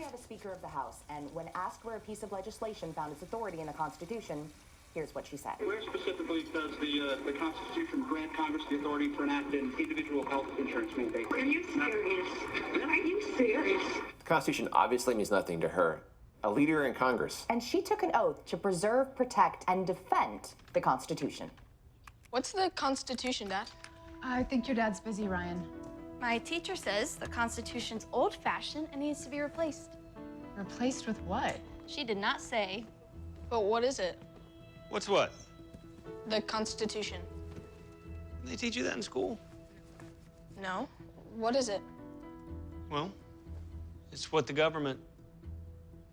we have a Speaker of the House, and when asked where a piece of legislation found its authority in the Constitution, here's what she said. Where specifically does the Constitution grant Congress the authority to enact an individual health insurance mandate? Are you serious? Are you serious? The Constitution obviously means nothing to her. A leader in Congress. And she took an oath to preserve, protect, and defend the Constitution. What's the Constitution, Dad? I think your dad's busy, Ryan. My teacher says the Constitution's old-fashioned and needs to be replaced. Replaced with what? She did not say. But what is it? What's what? The Constitution. They teach you that in school? No. What is it? Well, it's what the government...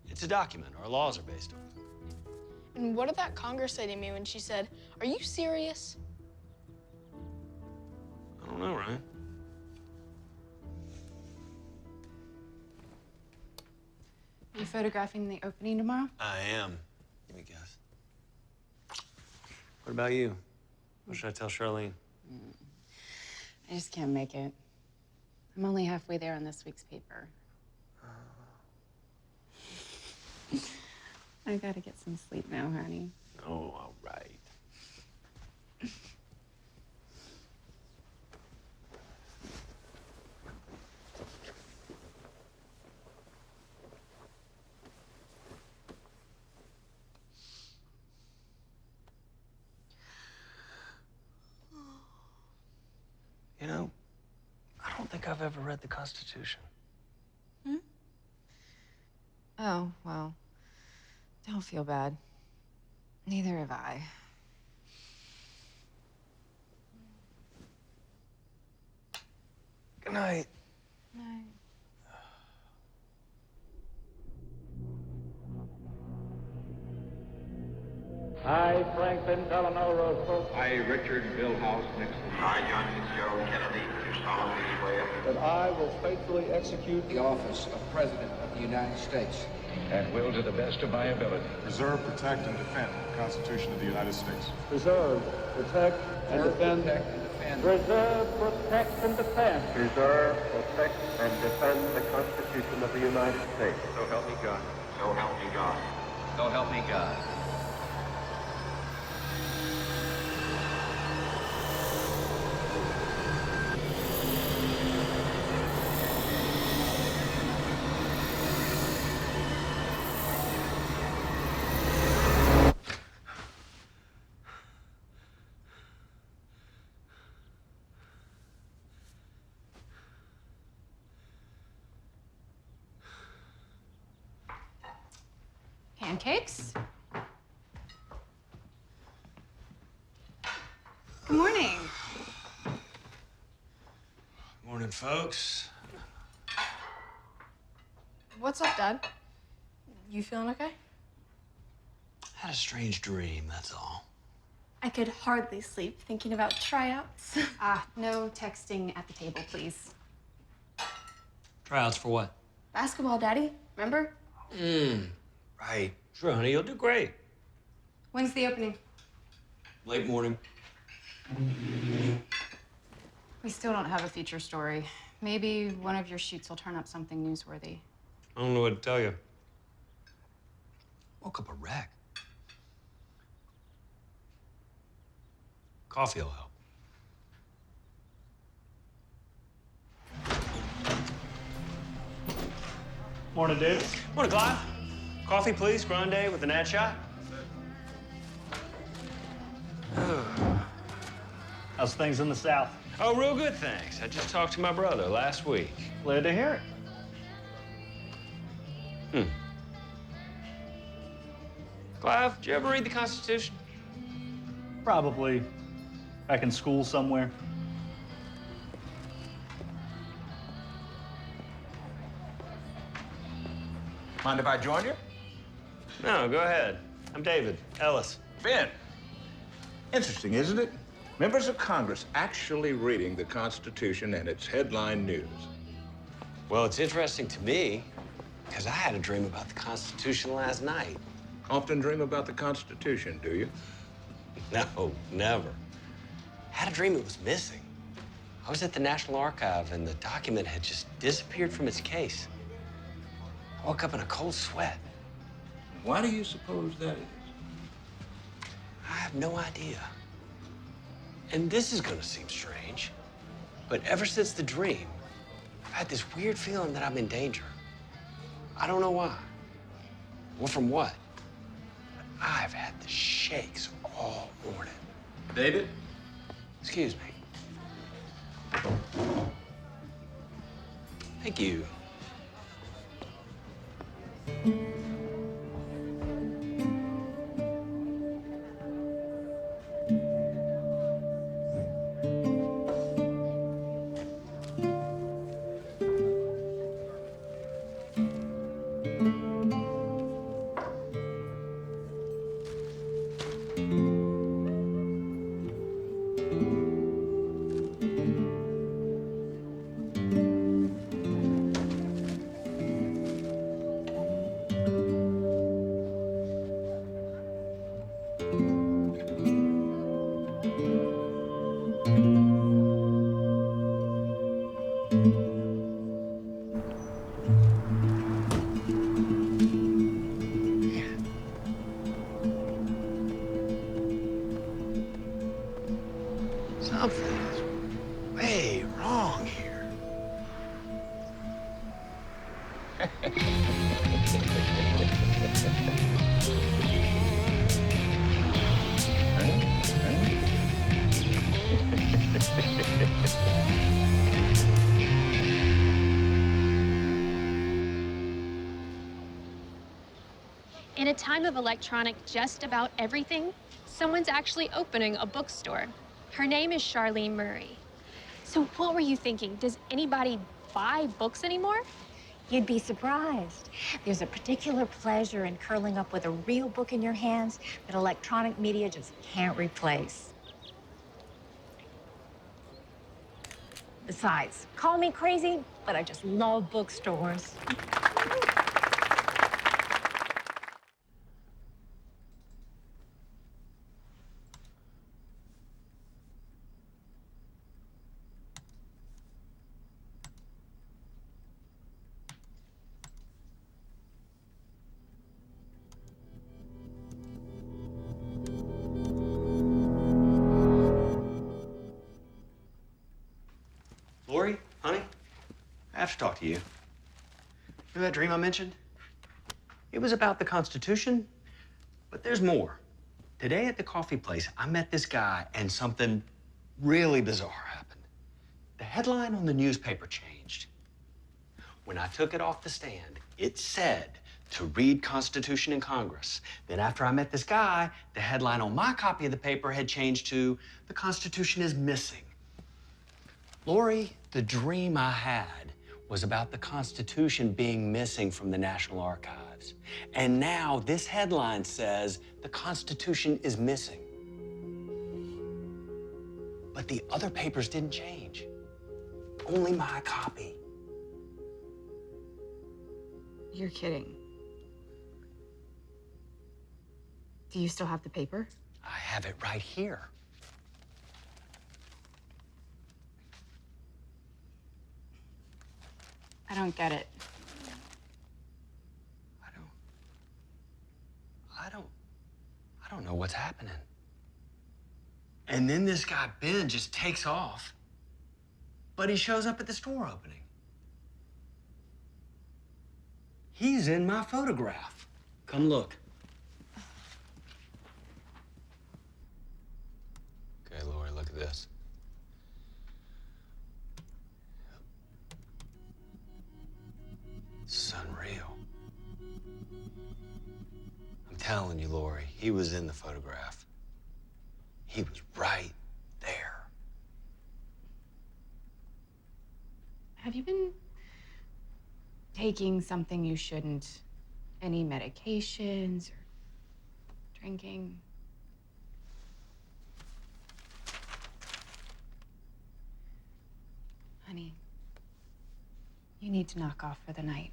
It's a document our laws are based on. And what did that Congress say to me when she said, "Are you serious?" I don't know, Ryan. Are you photographing the opening tomorrow? I am. Give me a guess. What about you? What should I tell Charlene? I just can't make it. I'm only halfway there on this week's paper. I gotta get some sleep now, honey. Oh, all right. You know, I don't think I've ever read the Constitution. Oh, well, don't feel bad. Neither have I. Good night. Night. I, Franklin Delano Roosevelt. I, Richard Milhous Nixon. I, John Fitzgerald Kennedy, do solemnly swear That I will faithfully execute the office of President of the United States. and will, to the best of my ability, preserve, protect, and defend the Constitution of the United States. preserve, protect, and defend. Preserve, protect, and defend. preserve, protect, and defend the Constitution of the United States. So help me God. So help me God. So help me God. Pancakes? Good morning. Morning, folks. What's up, Dad? You feeling okay? Had a strange dream, that's all. I could hardly sleep thinking about tryouts. No texting at the table, please. Tryouts for what? Basketball, Daddy. Remember? Right. Sure, honey, you'll do great. When's the opening? Late morning. We still don't have a feature story. Maybe one of your shoots will turn up something newsworthy. I don't know what to tell you. Woke up a wreck. Coffee will help. Morning, Dave. Morning, Clive. Coffee, please. Grande with an ad shot. How's things in the South? Oh, real good, thanks. I just talked to my brother last week. Glad to hear it. Clive, did you ever read the Constitution? Probably back in school somewhere. Mind if I join you? No, go ahead. I'm David Ellis. Finn. Interesting, isn't it? Members of Congress actually reading the Constitution and its headline news. Well, it's interesting to me because I had a dream about the Constitution last night. Often dream about the Constitution, do you? No, never. Had a dream it was missing. I was at the National Archive and the document had just disappeared from its case. I woke up in a cold sweat. Why do you suppose that is? I have no idea. And this is gonna seem strange, but ever since the dream, I've had this weird feeling that I'm in danger. I don't know why, or from what, but I've had the shakes all morning. David? Excuse me. Thank you. Something's way wrong here. In a time of electronic just about everything, someone's actually opening a bookstore. Her name is Charlene Murray. So what were you thinking? Does anybody buy books anymore? You'd be surprised. There's a particular pleasure in curling up with a real book in your hands that electronic media just can't replace. Besides, call me crazy, but I just love bookstores. Lori, honey, I have to talk to you. You know that dream I mentioned? It was about the Constitution, but there's more. Today at the coffee place, I met this guy and something really bizarre happened. The headline on the newspaper changed. When I took it off the stand, it said to read Constitution in Congress. Then after I met this guy, the headline on my copy of the paper had changed to the Constitution is missing. Lori, the dream I had was about the Constitution being missing from the National Archives. And now this headline says the Constitution is missing. But the other papers didn't change. Only my copy. You're kidding. Do you still have the paper? I have it right here. I don't get it. I don't know what's happening. And then this guy, Ben, just takes off, but he shows up at the store opening. He's in my photograph. Come look. Okay, Lori, look at this. It's unreal. I'm telling you, Lori, he was in the photograph. He was right there. Have you been taking something you shouldn't? Any medications or drinking? Honey, you need to knock off for the night.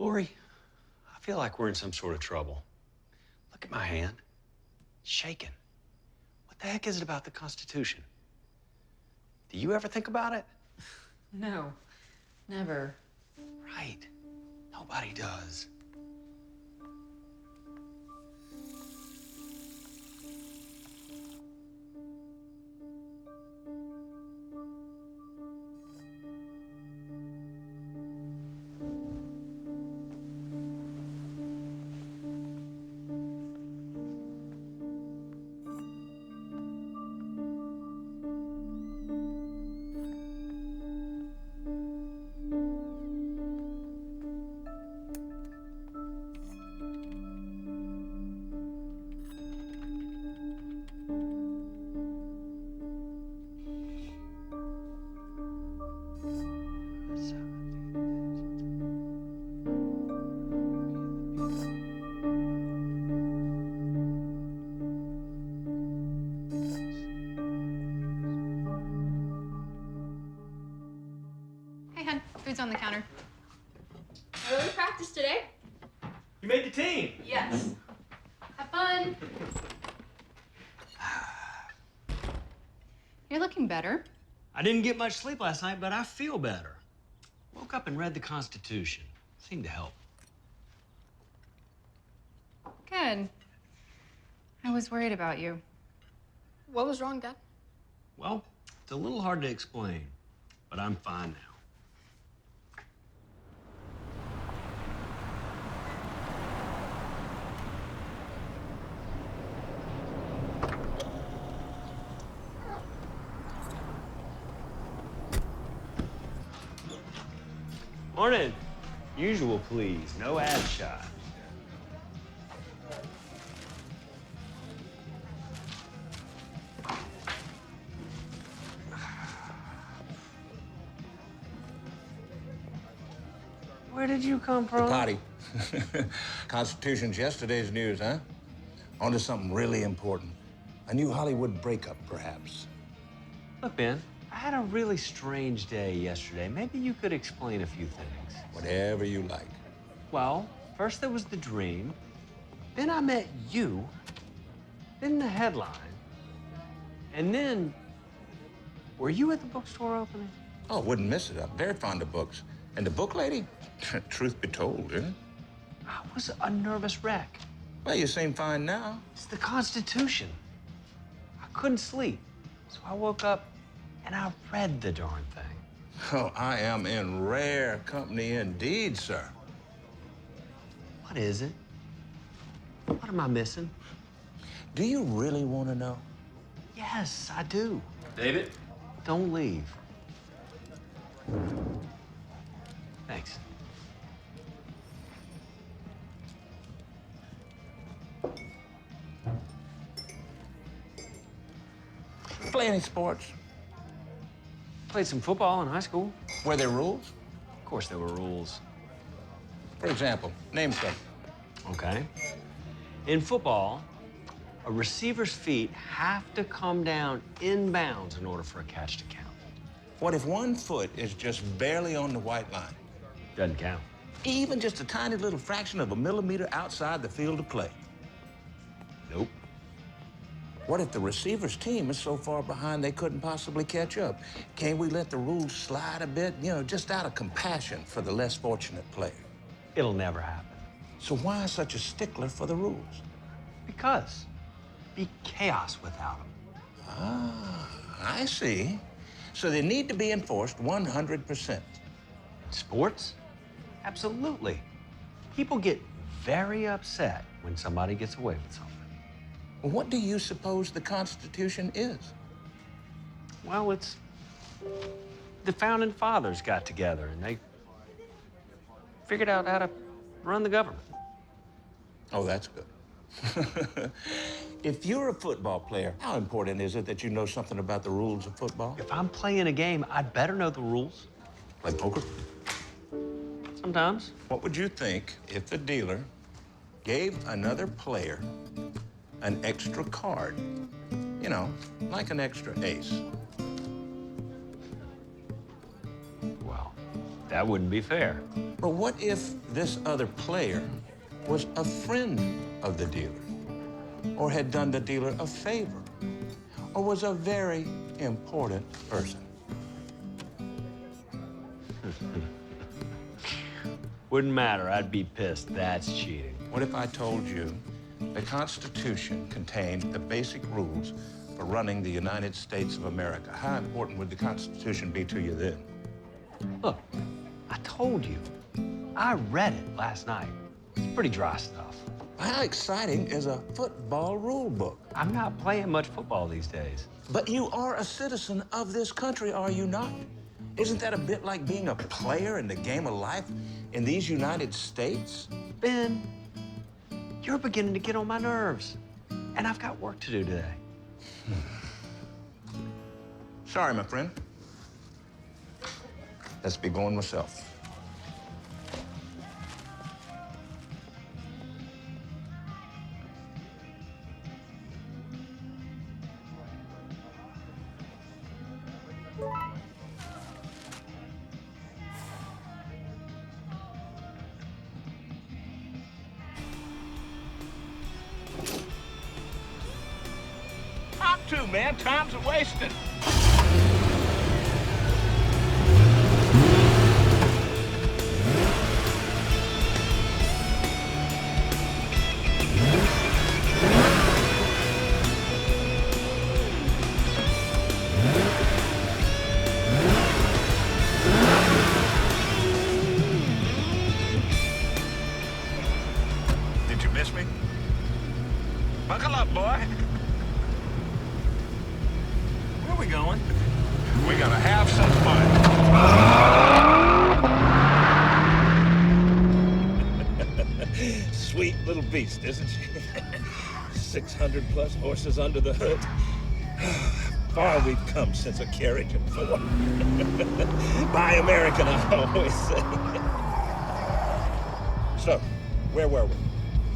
Lori, I feel like we're in some sort of trouble. Look at my hand. It's shaking. What the heck is it about the Constitution? Do you ever think about it? No, never. Right. Nobody does. Hey, hun, food's on the counter. Early practice today? You made the team. Yes. Have fun. You're looking better. I didn't get much sleep last night, but I feel better. Woke up and read the Constitution. Seemed to help. Good. I was worried about you. What was wrong, Dad? Well, it's a little hard to explain, but I'm fine now. Morning. Usual, please. No ad shot. Where did you come from? Potty. Constitution's yesterday's news, huh? On to something really important. A new Hollywood breakup, perhaps. Look, Ben, I had a really strange day yesterday. Maybe you could explain a few things. Whatever you like. Well, first there was the dream. Then I met you. Then the headline. And then, were you at the bookstore opening? Oh, wouldn't miss it. I'm very fond of books. And the book lady? Truth be told, eh? I was a nervous wreck. Well, you seem fine now. It's the Constitution. I couldn't sleep. So I woke up and I read the darn thing. Oh, I am in rare company indeed, sir. What is it? What am I missing? Do you really want to know? Yes, I do. David? Don't leave. Thanks. Play any sports? Played some football in high school. Were there rules? Of course there were rules. For example, name some. Okay. In football, a receiver's feet have to come down in bounds in order for a catch to count. What if one foot is just barely on the white line? Doesn't count. Even just a tiny little fraction of a millimeter outside the field of play? Nope. What if the receiver's team is so far behind they couldn't possibly catch up? Can't we let the rules slide a bit, just out of compassion for the less fortunate player? It'll never happen. So why such a stickler for the rules? Because be chaos without them. Ah, I see. So they need to be enforced 100%. Sports? Absolutely. People get very upset when somebody gets away with something. What do you suppose the Constitution is? Well, it's the founding fathers got together and they figured out how to run the government. Oh, that's good. If you're a football player, how important is it that you know something about the rules of football? If I'm playing a game, I'd better know the rules. Like poker? Sometimes. What would you think if the dealer gave another player an extra card? Like an extra ace. Well, that wouldn't be fair. But what if this other player was a friend of the dealer, or had done the dealer a favor, or was a very important person? Wouldn't matter. I'd be pissed. That's cheating. What if I told you the Constitution contained the basic rules for running the United States of America? How important would the Constitution be to you then? Look, I told you. I read it last night. It's pretty dry stuff. How exciting is a football rule book? I'm not playing much football these days. But you are a citizen of this country, are you not? Isn't that a bit like being a player in the game of life in these United States? Ben, you're beginning to get on my nerves. And I've got work to do today. Sorry, my friend. Let's be going myself. Hop to, man. Time's a-wasting. Did you miss me? Buckle up, boy. Where are we going? We're gonna have some fun. Sweet little beast, isn't she? 600 plus horses under the hood. Far we've come since a carriage and four. Buy American, I always say. So, where were we?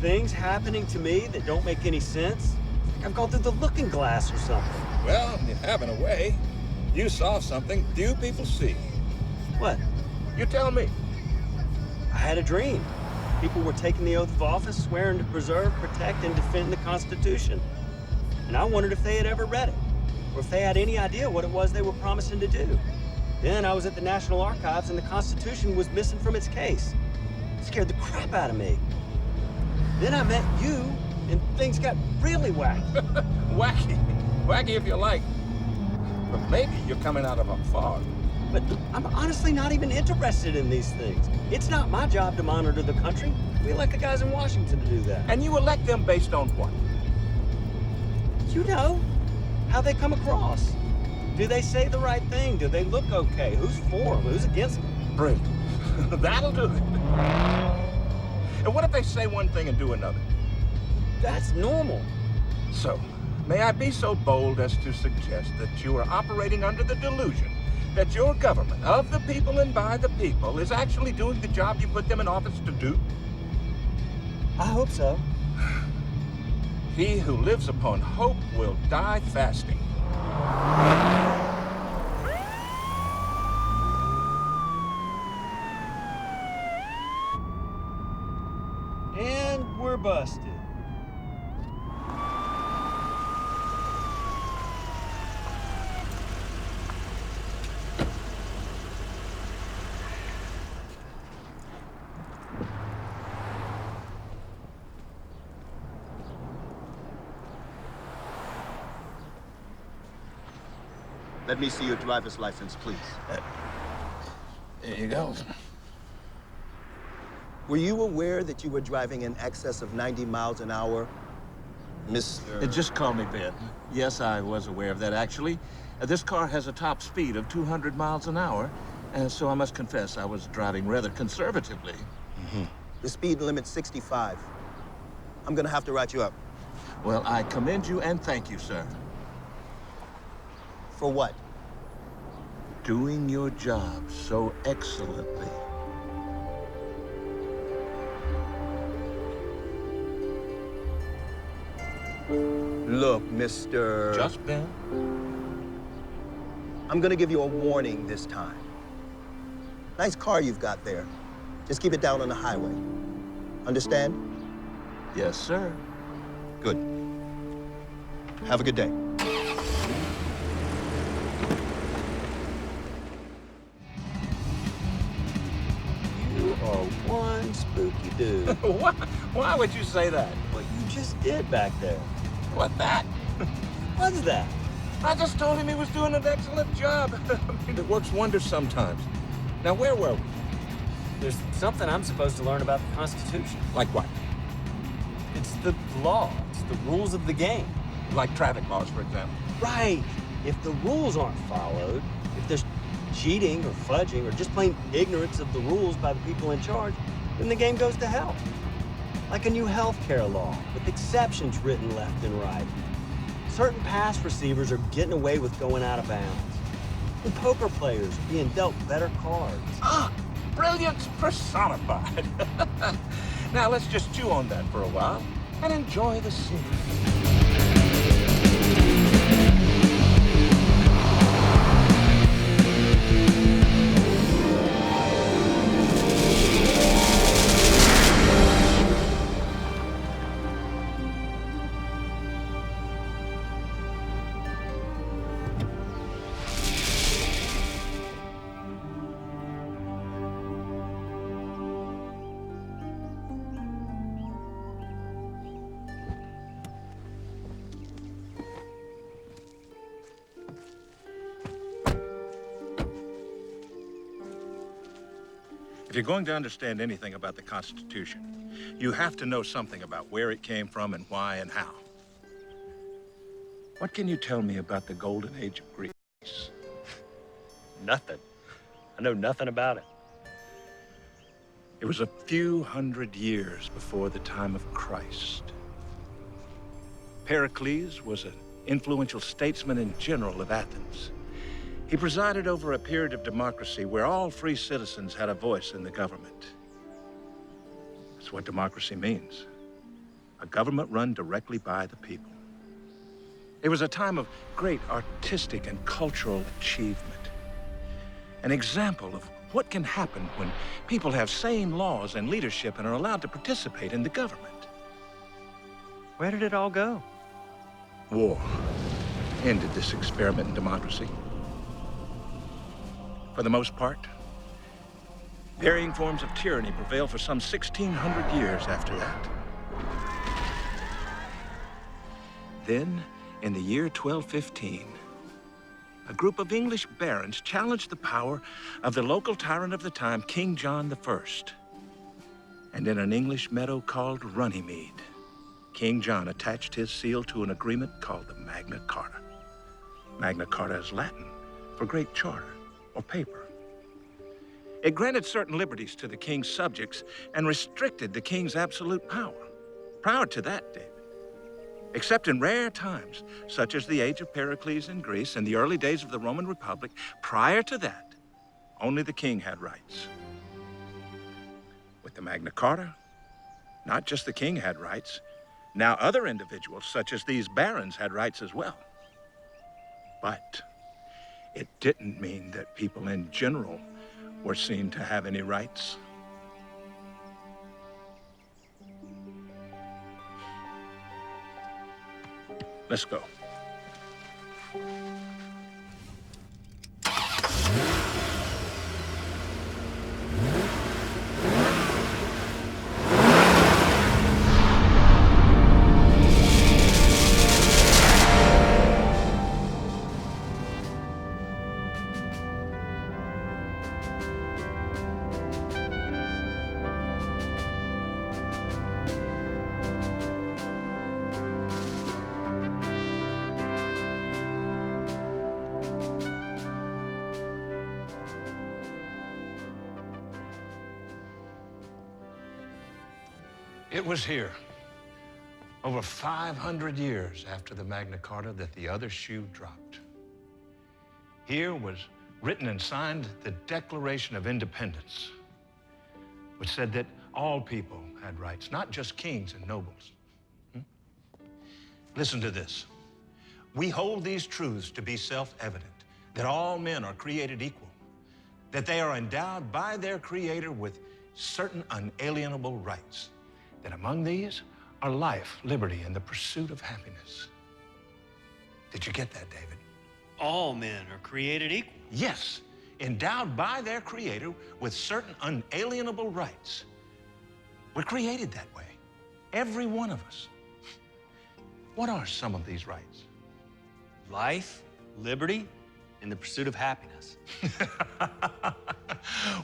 Things happening to me that don't make any sense? Like I've gone through the looking glass or something. Well, you have in a way. You saw something few people see. What? You tell me. I had a dream. People were taking the oath of office, swearing to preserve, protect, and defend the Constitution. And I wondered if they had ever read it, or if they had any idea what it was they were promising to do. Then I was at the National Archives, and the Constitution was missing from its case. It scared the crap out of me. Then I met you, and things got really wacky. Wacky. Wacky if you like. But maybe you're coming out of a fog. But I'm honestly not even interested in these things. It's not my job to monitor the country. We elect the guys in Washington to do that. And you elect them based on what? You know, how they come across. Do they say the right thing? Do they look okay? Who's for them? Who's against them? Brilliant. That'll do it. And what if they say one thing and do another? That's normal. So, may I be so bold as to suggest that you are operating under the delusion that your government, of the people and by the people, is actually doing the job you put them in office to do? I hope so. He who lives upon hope will die fasting. And we're busted. Let me see your driver's license, please. There you go. Were you aware that you were driving in excess of 90 miles an hour, Mr.? Just call me Ben. Yes, I was aware of that, actually. This car has a top speed of 200 miles an hour, so I must confess I was driving rather conservatively. The speed limit's 65. I'm gonna have to write you up. Well, I commend you and thank you, sir. For what? Doing your job so excellently. Look, Mr. Just Ben? I'm gonna give you a warning this time. Nice car you've got there. Just keep it down on the highway. Understand? Yes, sir. Good. Have a good day. You are one spooky dude. Why would you say that? What you just did back there. What, that? What's that? I just told him he was doing an excellent job. I mean, it works wonders sometimes. Now, where were we? There's something I'm supposed to learn about the Constitution. Like what? It's the law. It's the rules of the game. Like traffic laws, for example. Right. If the rules aren't followed, if there's cheating or fudging or just plain ignorance of the rules by the people in charge, then the game goes to hell. Like a new healthcare law with exceptions written left and right. Certain pass receivers are getting away with going out of bounds. And poker players are being dealt better cards. Ah, brilliance personified. Now let's just chew on that for a while and enjoy the scene. If you're going to understand anything about the Constitution, you have to know something about where it came from and why and how. What can you tell me about the Golden Age of Greece? Nothing. I know nothing about it. It was a few hundred years before the time of Christ. Pericles was an influential statesman and general of Athens. He presided over a period of democracy where all free citizens had a voice in the government. That's what democracy means. A government run directly by the people. It was a time of great artistic and cultural achievement. An example of what can happen when people have sane laws and leadership and are allowed to participate in the government. Where did it all go? War ended this experiment in democracy. For the most part, varying forms of tyranny prevailed for some 1,600 years after that. Then, in the year 1215, a group of English barons challenged the power of the local tyrant of the time, King John I. And in an English meadow called Runnymede, King John attached his seal to an agreement called the Magna Carta. Magna Carta is Latin for Great Charter or paper. It granted certain liberties to the king's subjects and restricted the king's absolute power. Prior to that, David, except in rare times, such as the age of Pericles in Greece and the early days of the Roman Republic, prior to that, only the king had rights. With the Magna Carta, not just the king had rights. Now other individuals, such as these barons, had rights as well. But it didn't mean that people in general were seen to have any rights. Let's go. It was here, over 500 years after the Magna Carta, that the other shoe dropped. Here was written and signed the Declaration of Independence, which said that all people had rights, not just kings and nobles. Listen to this. We hold these truths to be self-evident, that all men are created equal, that they are endowed by their Creator with certain unalienable rights, that among these are life, liberty, and the pursuit of happiness. Did you get that, David? All men are created equal. Yes, endowed by their Creator with certain unalienable rights. We're created that way, every one of us. What are some of these rights? Life, liberty, and the pursuit of happiness.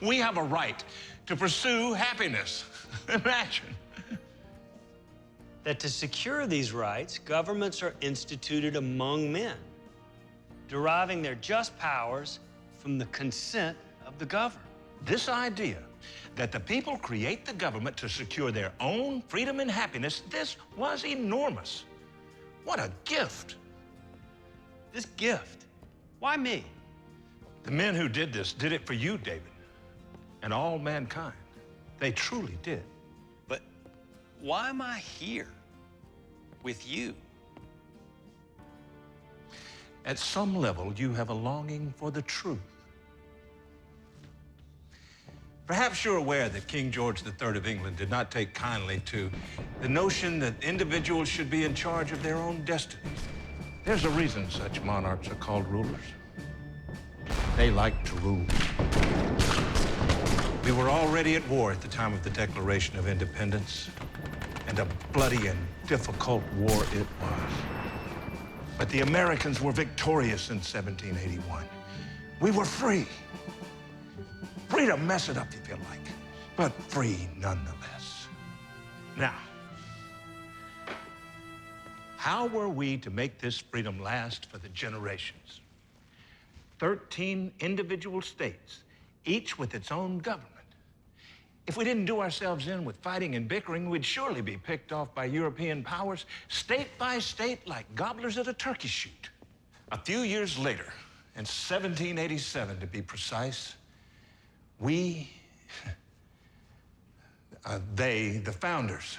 We have a right to pursue happiness. Imagine. That to secure these rights, governments are instituted among men, deriving their just powers from the consent of the governed. This idea that the people create the government to secure their own freedom and happiness, this was enormous. What a gift. This gift, why me? The men who did this did it for you, David, and all mankind. They truly did. But why am I here with you? At some level, you have a longing for the truth. Perhaps you're aware that King George III of England did not take kindly to the notion that individuals should be in charge of their own destiny. There's a reason such monarchs are called rulers. They like to rule. We were already at war at the time of the Declaration of Independence, and a bloody and difficult war it was. But the Americans were victorious in 1781. We were free. Free to mess it up if you like, but free nonetheless. Now, how were we to make this freedom last for the generations? 13 individual states, each with its own government. If we didn't do ourselves in with fighting and bickering, we'd surely be picked off by European powers, state by state, like gobblers at a turkey shoot. A few years later, in 1787 to be precise, we, the founders,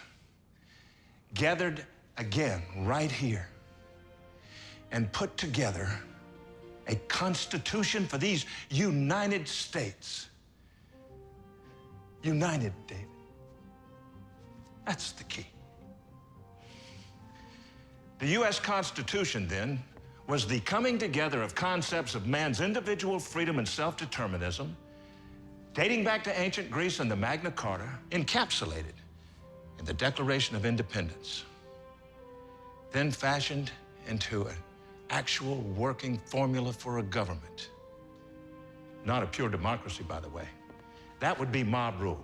gathered again right here and put together a constitution for these United States. United, David. That's the key. The U.S. Constitution, then, was the coming together of concepts of man's individual freedom and self-determinism, dating back to ancient Greece and the Magna Carta, encapsulated in the Declaration of Independence, then fashioned into an actual working formula for a government. Not a pure democracy, by the way. That would be mob rule.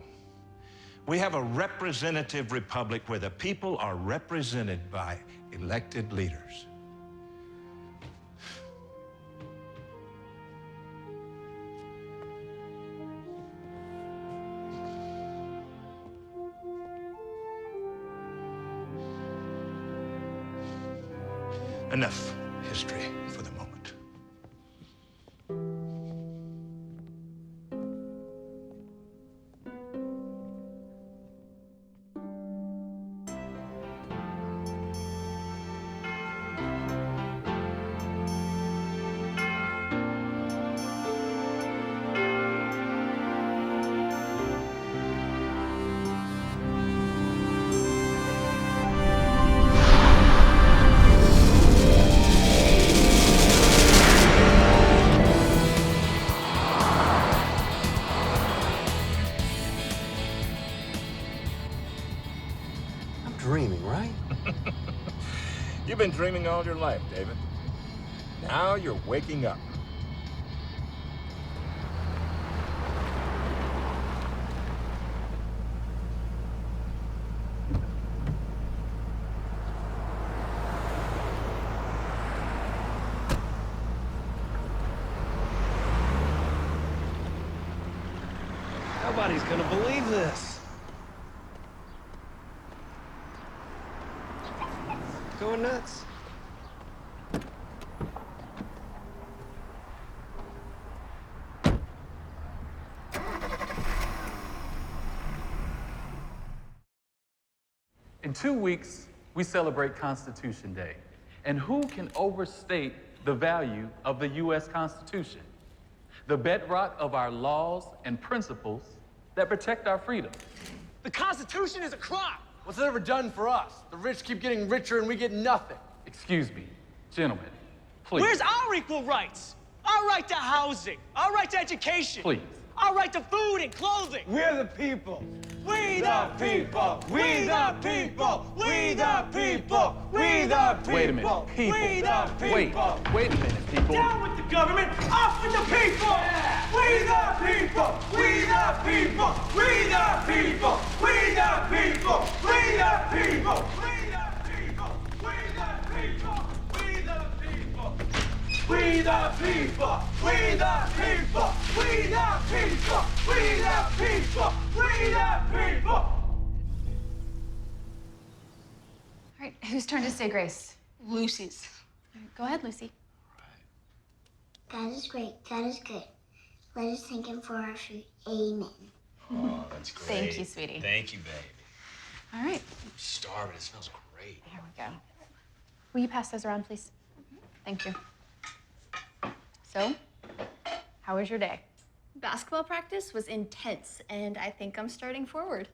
We have a representative republic where the people are represented by elected leaders. Enough history for the moment. Dreaming, right? You've been dreaming all your life, David. Now you're waking up. Nobody's gonna believe this. Going nuts. In 2 weeks, we celebrate Constitution Day. And who can overstate the value of the U.S. Constitution? the bedrock of our laws and principles that protect our freedom. The Constitution is a crime. What's it ever done for us? The rich keep getting richer and we get nothing. Excuse me, gentlemen, please. Where's our equal rights? Our right to housing, our right to education. Please. Our right to food and clothing. We're the people. We the people. We the people. We the people. We the people. Wait a minute, people. We the people. Wait a minute, people. Down with the government, up with the people. We the people. We the people. We the people. We the people. We the people. We the people. We the people. We the people. We the people. We the people. We the people. We the people. We the people. All right, whose turn to say grace? Lucy's. Go ahead, Lucy. God is great. God is good. Let us thank him for our food. Amen. Oh, that's great. Thank you, sweetie. Thank you, baby. All right, I'm starving. It smells great. here we go. Will you pass those around, please? Thank you. So, how was your day? Basketball practice was intense, and I think I'm starting forward.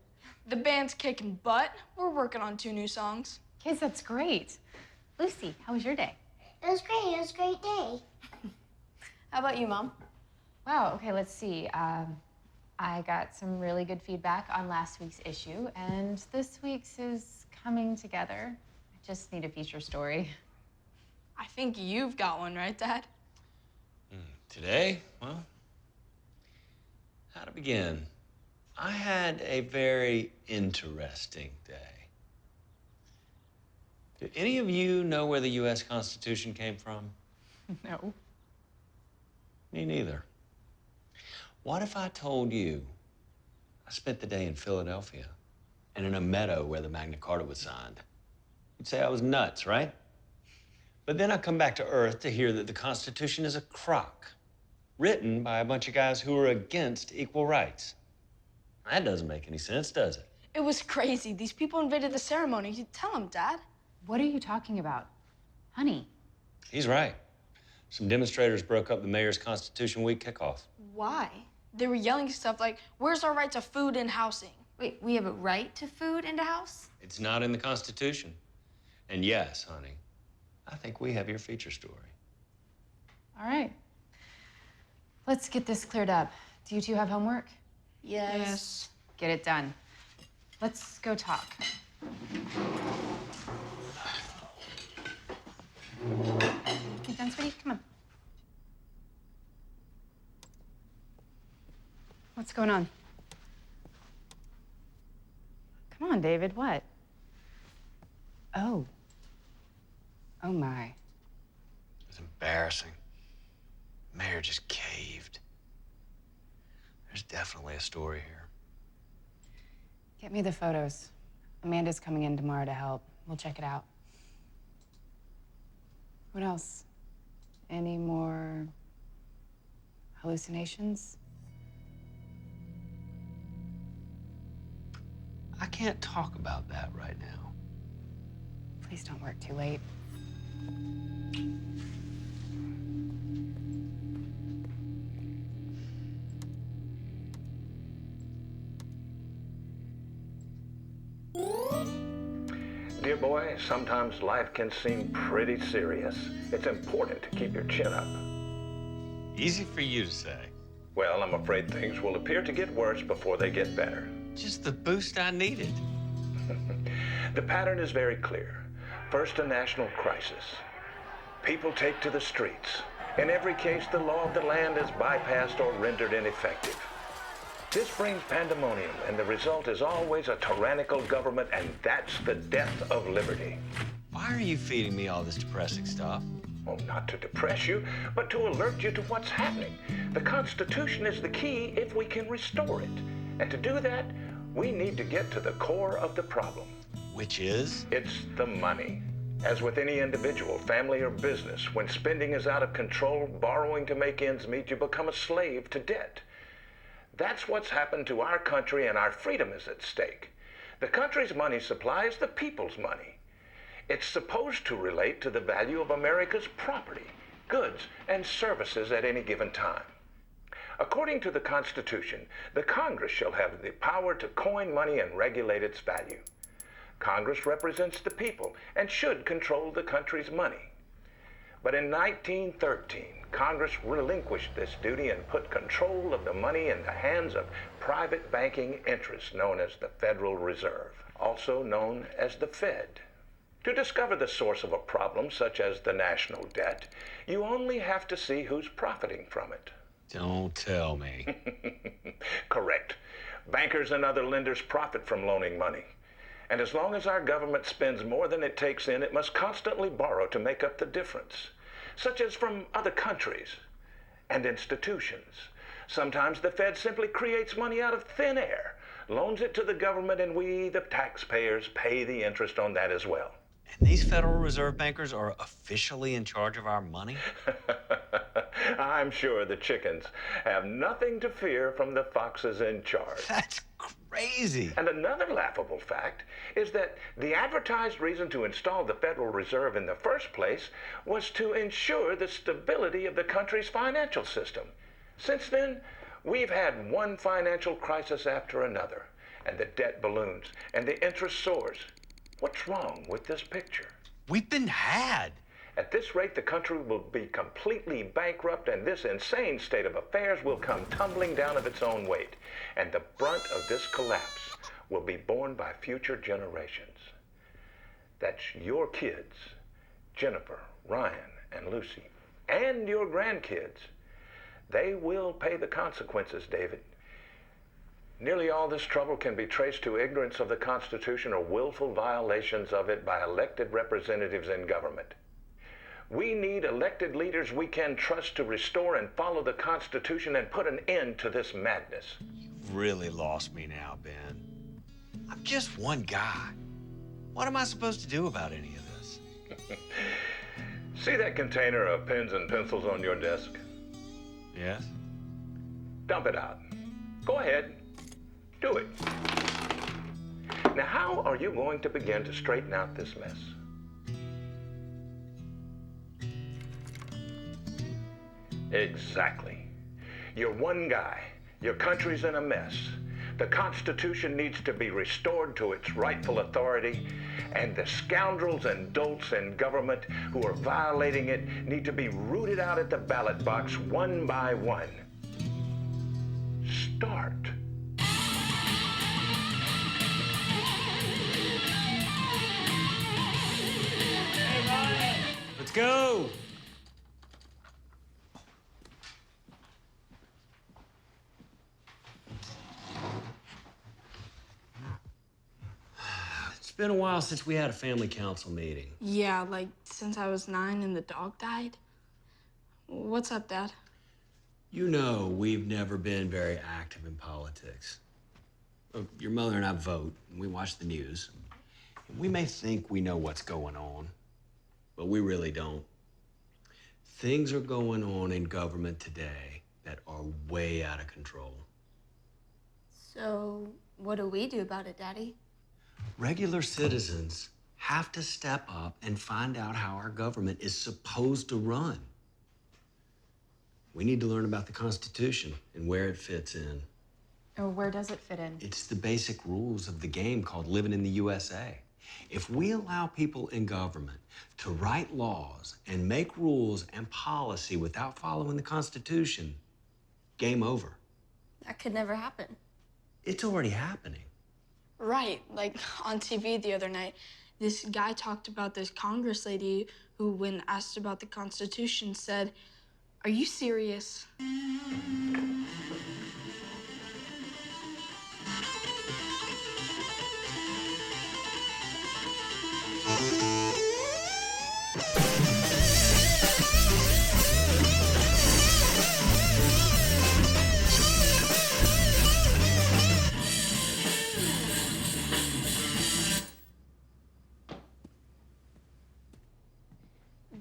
The band's kicking butt. We're working on 2 new songs. Kids, that's great. Lucy, how was your day? It was great. It was a great day. How about you, Mom? Wow, okay, let's see. I got some really good feedback on last week's issue, and this week's is coming together. I just need a feature story. I think you've got one, right, Dad? Today, well, how to begin? I had a very interesting day. Do any of you know where the U.S. Constitution came from? No. Me neither. What if I told you I spent the day in Philadelphia and in a meadow where the Magna Carta was signed? You'd say I was nuts, right? But then I come back to Earth to hear that the Constitution is a crock, written by a bunch of guys who are against equal rights. That doesn't make any sense, does it? It was crazy. These people invaded the ceremony. You tell them, Dad. What are you talking about? Honey. He's right. Some demonstrators broke up the mayor's Constitution Week kickoff. Why? They were yelling stuff like, where's our right to food and housing? Wait, we have a right to food and a house? It's not in the Constitution. And yes, honey, I think we have your feature story. All right. Let's get this cleared up. Do you two have homework? Yes. Get it done. Let's go talk. You done, sweetie? Come on. What's going on? Come on, David, what? Oh. Oh, my. It was embarrassing. Mayor just caved. There's definitely a story here. Get me the photos. Amanda's coming in tomorrow to help. We'll check it out. What else? Any more hallucinations? I can't talk about that right now. Please don't work too late. Dear boy, sometimes life can seem pretty serious. It's important to keep your chin up. Easy for you to say. Well, I'm afraid things will appear to get worse before they get better. Just the boost I needed. The pattern is very clear. First, a national crisis. People take to the streets. In every case, the law of the land is bypassed or rendered ineffective. This brings pandemonium, and the result is always a tyrannical government, and that's the death of liberty. Why are you feeding me all this depressing stuff? Well, not to depress you, but to alert you to what's happening. The Constitution is the key if we can restore it. And to do that, we need to get to the core of the problem. Which is? It's the money. As with any individual, family, or business, when spending is out of control, borrowing to make ends meet, you become a slave to debt. That's what's happened to our country, and our freedom is at stake. The country's money supply is the people's money. It's supposed to relate to the value of America's property, goods, and services at any given time. According to the Constitution, the Congress shall have the power to coin money and regulate its value. Congress represents the people and should control the country's money. But in 1913, Congress relinquished this duty and put control of the money in the hands of private banking interests known as the Federal Reserve, also known as the Fed. To discover the source of a problem such as the national debt, you only have to see who's profiting from it. Don't tell me. Correct. Bankers and other lenders profit from loaning money. And as long as our government spends more than it takes in, it must constantly borrow to make up the difference, such as from other countries and institutions. Sometimes the Fed simply creates money out of thin air, loans it to the government, and we, the taxpayers, pay the interest on that as well. And these Federal Reserve bankers are officially in charge of our money? I'm sure the chickens have nothing to fear from the foxes in charge. That's crazy. And another laughable fact is that the advertised reason to install the Federal Reserve in the first place was to ensure the stability of the country's financial system. Since then, we've had one financial crisis after another, and the debt balloons, and the interest soars. What's wrong with this picture? We've been had. At this rate, the country will be completely bankrupt, and this insane state of affairs will come tumbling down of its own weight. And the brunt of this collapse will be borne by future generations. That's your kids, Jennifer, Ryan, and Lucy, and your grandkids. They will pay the consequences, David. Nearly all this trouble can be traced to ignorance of the Constitution or willful violations of it by elected representatives in government. We need elected leaders we can trust to restore and follow the Constitution and put an end to this madness. You've really lost me now, Ben. I'm just one guy. What am I supposed to do about any of this? See that container of pens and pencils on your desk? Yes? Dump it out. Go ahead. Do it. Now, how are you going to begin to straighten out this mess? Exactly. You're one guy. Your country's in a mess. The Constitution needs to be restored to its rightful authority, and the scoundrels and dolts in government who are violating it need to be rooted out at the ballot box one by one. Start. Let's go. It's been a while since we had a family council meeting. Yeah, like since I was 9 and the dog died. What's up, Dad? You know we've never been very active in politics. Look, your mother and I vote, and we watch the news. And we may think we know what's going on, but we really don't. Things are going on in government today that are way out of control. So, what do we do about it, Daddy? Regular citizens have to step up and find out how our government is supposed to run. We need to learn about the Constitution and where it fits in. Or where does it fit in? It's the basic rules of the game called living in the USA. If we allow people in government to write laws and make rules and policy without following the Constitution, game over. That could never happen. It's already happening. Right, like on TV the other night, this guy talked about this Congress lady who, when asked about the Constitution, said, "Are you serious?"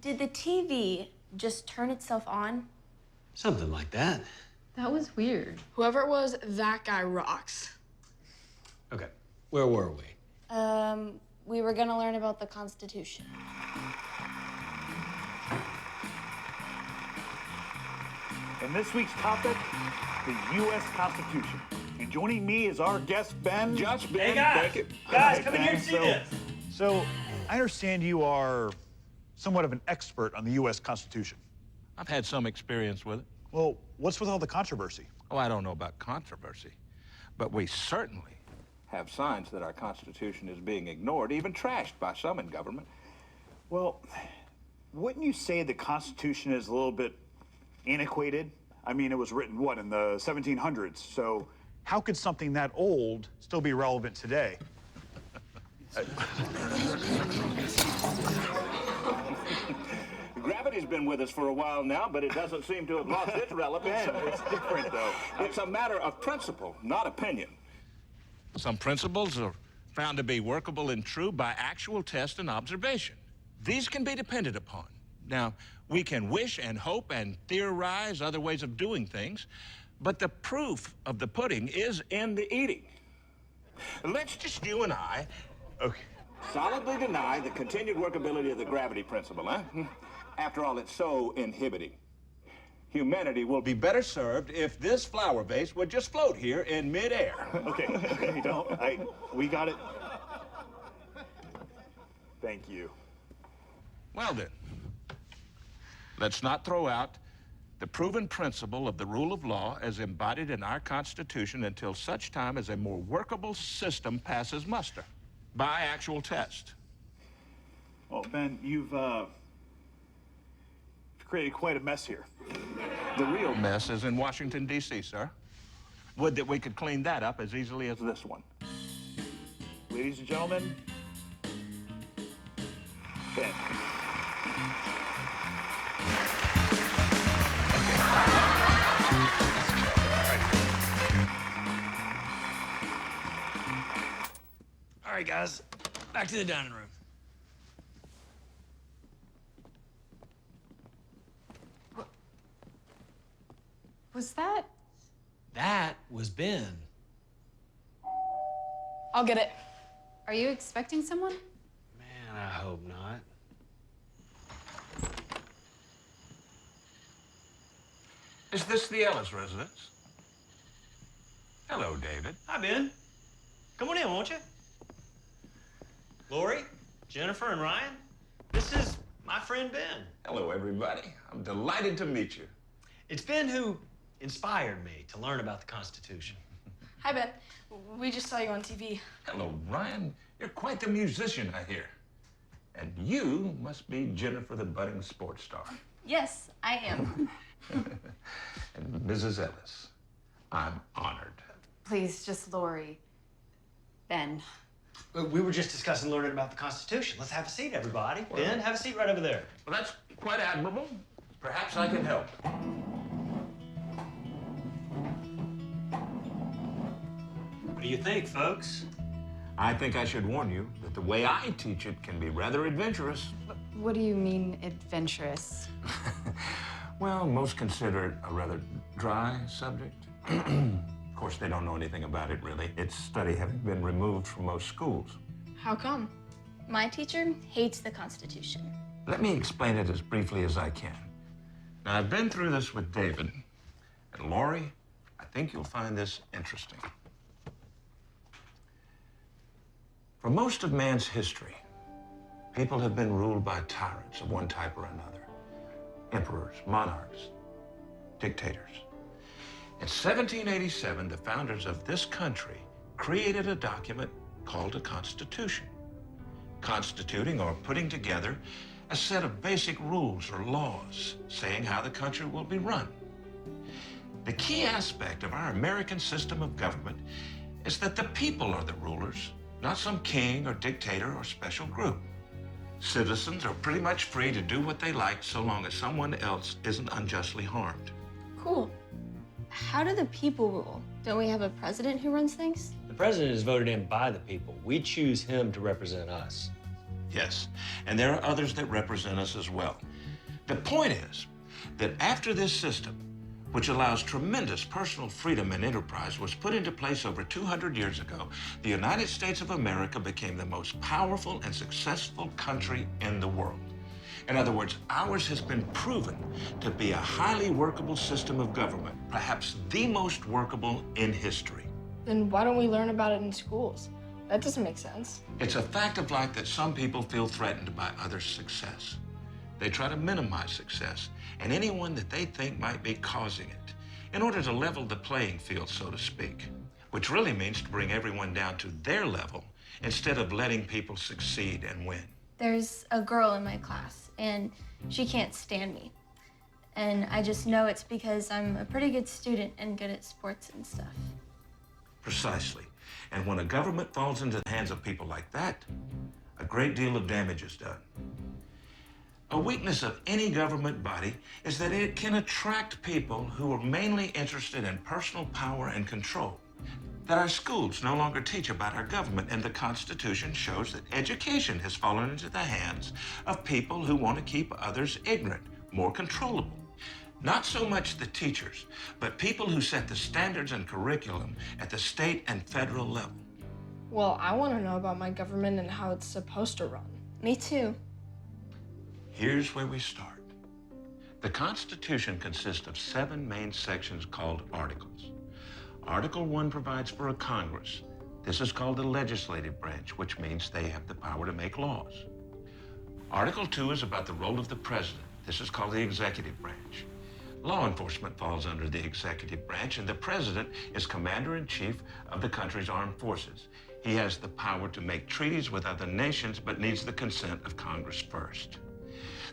Did the TV just turn itself on? Something like that. That was weird. Whoever it was, that guy rocks. Okay, where were we? We were gonna learn about the Constitution. And this week's topic, the U.S. Constitution. And joining me is our guest, Ben. Just Ben. Hey, guys. Thank you. Guys, Hey, come in here and Ben. see this. So, I understand you are somewhat of an expert on the U.S. Constitution. I've had some experience with it. Well, what's with all the controversy? Oh, I don't know about controversy, but we certainly have signs that our Constitution is being ignored, even trashed by some in government. Well, wouldn't you say the Constitution is a little bit antiquated? I mean, it was written, what, in the 1700s? So how could something that old still be relevant today? Gravity's been with us for a while now, but it doesn't seem to have lost its relevance. Ben, it's different, though. It's a matter of principle, not opinion. Some principles are found to be workable and true by actual test and observation. These can be depended upon. Now, we can wish and hope and theorize other ways of doing things, but the proof of the pudding is in the eating. Let's just, you and I, solidly deny the continued workability of the gravity principle, huh? After all, it's so inhibiting. Humanity will be better served if this flower vase would just float here in midair. Okay, we got it. Thank you. Well then, let's not throw out the proven principle of the rule of law as embodied in our Constitution until such time as a more workable system passes muster by actual test. Well, Ben, you've created quite a mess here. The real mess is in Washington, D.C., sir. Would that we could clean that up as easily as this one. Ladies and gentlemen, Ben. All right, guys, back to the dining room. Was that? That was Ben. I'll get it. Are you expecting someone? Man, I hope not. Is this the Ellis residence? Hello, David. Hi, Ben. Come on in, won't you? Lori, Jennifer, and Ryan, this is my friend Ben. Hello, everybody. I'm delighted to meet you. It's Ben who inspired me to learn about the Constitution. Hi, Ben. We just saw you on TV. Hello, Ryan. You're quite the musician, I hear. And you must be Jennifer, the budding sports star. Yes, I am. And Mrs. Ellis, I'm honored. Please, just Lori. Ben. We were just discussing learning about the Constitution. Let's have a seat, everybody. Ben, have a seat right over there. Well, that's quite admirable. Perhaps I can help. What do you think, folks? I think I should warn you that the way I teach it can be rather adventurous. What do you mean, adventurous? Well, most consider it a rather dry subject. Of course, they don't know anything about it, really. Its study having been removed from most schools. How come? My teacher hates the Constitution. Let me explain it as briefly as I can. Now, I've been through this with David. And Lori, I think you'll find this interesting. For most of man's history, people have been ruled by tyrants of one type or another. Emperors, monarchs, dictators. In 1787, the founders of this country created a document called a Constitution, constituting or putting together a set of basic rules or laws saying how the country will be run. The key aspect of our American system of government is that the people are the rulers, not some king or dictator or special group. Citizens are pretty much free to do what they like so long as someone else isn't unjustly harmed. Cool. How do the people rule? Don't we have a president who runs things? The president is voted in by the people. We choose him to represent us. Yes, and there are others that represent us as well. The point is that after this system, which allows tremendous personal freedom and enterprise, was put into place over 200 years ago, the United States of America became the most powerful and successful country in the world. In other words, ours has been proven to be a highly workable system of government, perhaps the most workable in history. Then why don't we learn about it in schools? That doesn't make sense. It's a fact of life that some people feel threatened by others' success. They try to minimize success and anyone that they think might be causing it in order to level the playing field, so to speak, which really means to bring everyone down to their level instead of letting people succeed and win. There's a girl in my class, and she can't stand me. And I just know it's because I'm a pretty good student and good at sports and stuff. Precisely. And when a government falls into the hands of people like that, a great deal of damage is done. A weakness of any government body is that it can attract people who are mainly interested in personal power and control. That our schools no longer teach about our government, and the Constitution shows that education has fallen into the hands of people who want to keep others ignorant, more controllable. Not so much the teachers, but people who set the standards and curriculum at the state and federal level. Well, I want to know about my government and how it's supposed to run. Me too. Here's where we start. The Constitution consists of 7 main sections called articles. Article 1 provides for a Congress. This is called the legislative branch, which means they have the power to make laws. Article 2 is about the role of the president. This is called the executive branch. Law enforcement falls under the executive branch, and the president is commander-in-chief of the country's armed forces. He has the power to make treaties with other nations, but needs the consent of Congress first.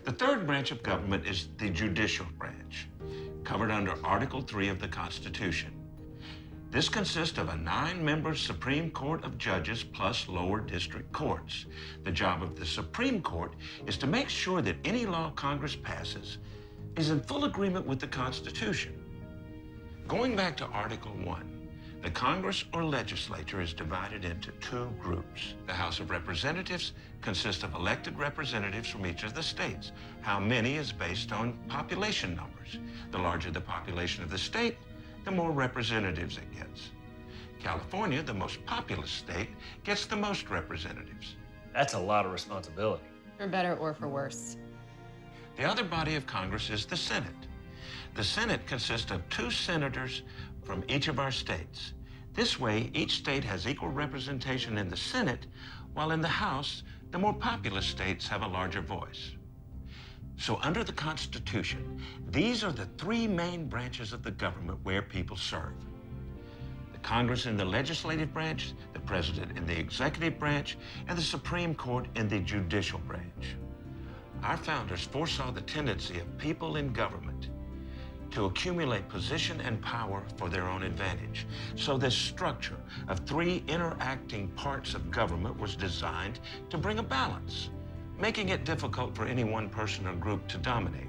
The third branch of government is the judicial branch, covered under Article 3 of the Constitution. This consists of a 9-member Supreme Court of judges plus lower district courts. The job of the Supreme Court is to make sure that any law Congress passes is in full agreement with the Constitution. Going back to Article 1, the Congress or legislature is divided into 2 groups. The House of Representatives consists of elected representatives from each of the states. How many is based on population numbers. The larger the population of the state, the more representatives it gets. California, the most populous state, gets the most representatives. That's a lot of responsibility. For better or for worse. The other body of Congress is the Senate. The Senate consists of 2 senators from each of our states. This way, each state has equal representation in the Senate, while in the House, the more populous states have a larger voice. So under the Constitution, these are the 3 main branches of the government where people serve. The Congress in the legislative branch, the president in the executive branch, and the Supreme Court in the judicial branch. Our founders foresaw the tendency of people in government to accumulate position and power for their own advantage. So this structure of 3 interacting parts of government was designed to bring a balance, making it difficult for any one person or group to dominate.